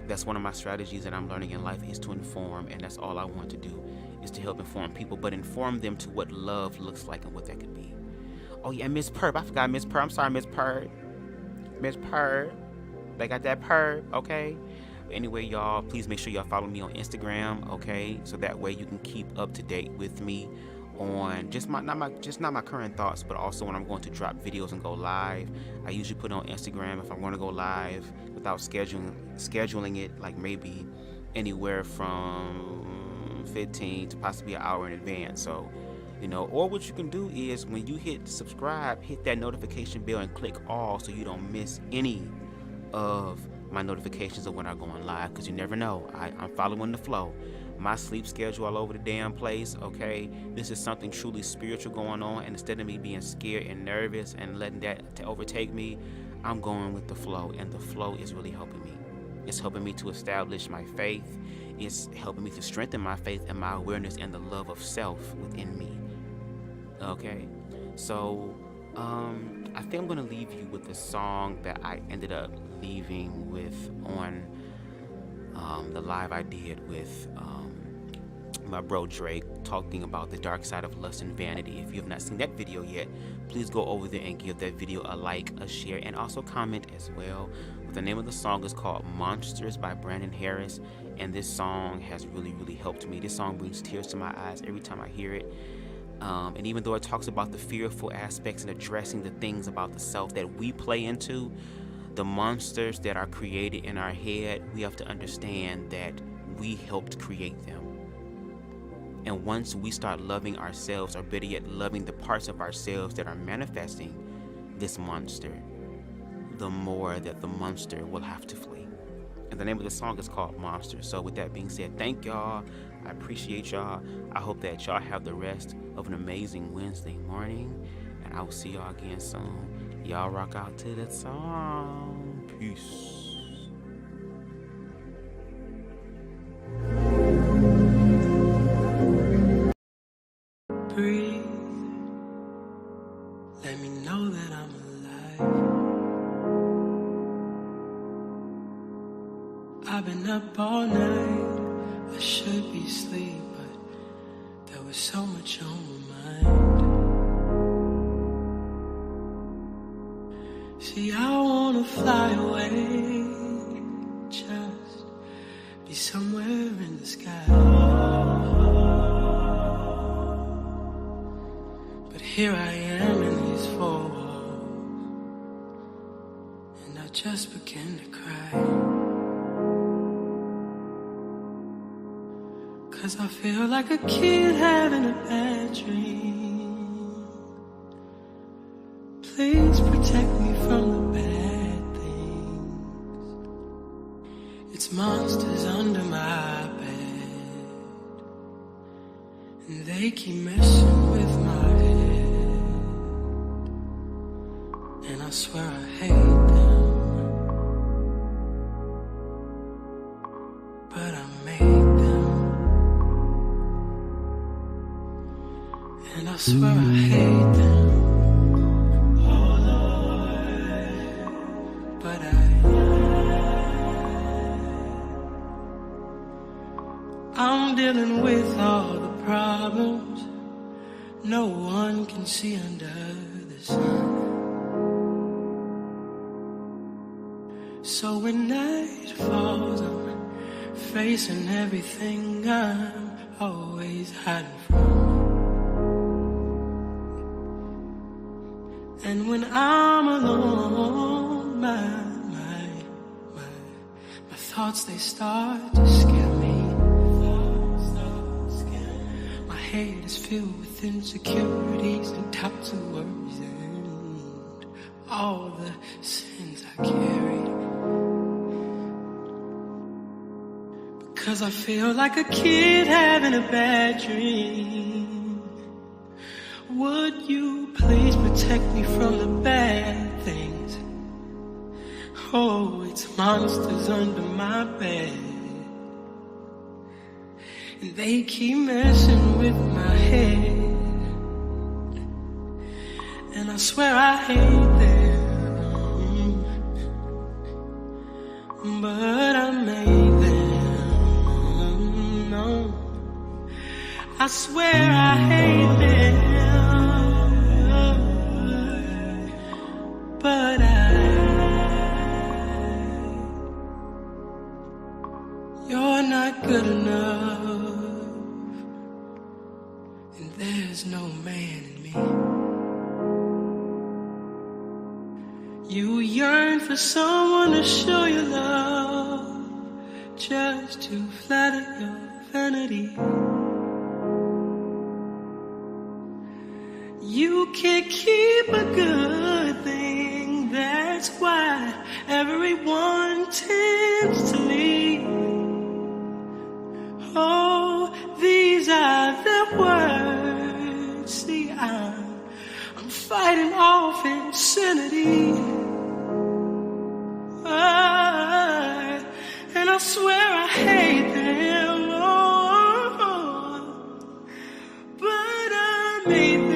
That's one of my strategies that I'm learning in life, is to inform, and that's all I want to do, is to help inform people, but inform them to what love looks like and what that could be. Oh yeah, Miss Perp, I forgot Miss Perp. I'm sorry, Miss Perp. Miss Perp, they got that perp, okay? Anyway, y'all, please make sure y'all follow me on Instagram, okay? So that way you can keep up to date with me on not my current thoughts, but also when I'm going to drop videos and go live. I usually put it on Instagram if I'm going to go live without scheduling it, like maybe anywhere from 15 to possibly an hour in advance. So, you know, or what you can do is when you hit subscribe, hit that notification bell and click all so you don't miss any of my notifications of when I go on live, because you never know. I'm following the flow. My sleep schedule all over the damn place, okay? This is something truly spiritual going on, and instead of me being scared and nervous and letting that overtake me, I'm going with the flow, and the flow is really helping me. It's helping me to establish my faith. It's helping me to strengthen my faith and my awareness and the love of self within me, okay? So, I think I'm going to leave you with the song that I ended up leaving with on the live I did with my bro Drake, talking about the dark side of lust and vanity. If you have not seen that video yet, please go over there and give that video a like, a share, and also comment as well. The name of the song is called Monsters by Brandon Harris, And this song has really, really helped me. This song brings tears to my eyes every time I hear it. And even though it talks about the fearful aspects and addressing the things about the self that we play into, the monsters that are created in our head, we have to understand that we helped create them. And once we start loving ourselves, or better yet, loving the parts of ourselves that are manifesting this monster, the more that the monster will have to flee. And the name of the song is called Monster. So with that being said, thank y'all. I appreciate y'all. I hope that y'all have the rest of an amazing Wednesday morning. And I will see y'all again soon. Y'all rock out to that song. Peace. Breathe. Let me know that I'm alive. I've been up all night. I should be asleep, but there was so much on my mind. See, I wanna fly away, just be somewhere in the sky. But here I am in these four walls, and I just begin to cry. 'Cause I feel like a kid having a bad dream. Please protect me from the bad things. It's monsters under my bed, and they keep messing with my head. And I swear I hate them, but I made them. And I swear I hate them, oh Lord, but I'm dealing with all the problems no one can see under the sun. So when night falls, I'm facing everything I'm always hiding from. And when I'm alone, my thoughts, they start to scare me. My head is filled with insecurities and doubts and worries and all the sins I carry. Because I feel like a kid having a bad dream. Would you please protect me from the bad things? Oh, it's monsters under my bed, and they keep messing with my head. And I swear I hate them, but I made them. No, I swear I hate them, but you're not good enough, and there's no man in me. You yearn for someone to show you love, just to flatter your vanity. You can't keep a good thing, that's why everyone tends to leave. Oh, these are the words. See, I'm fighting off insanity. And I swear I hate them, oh, but I made them.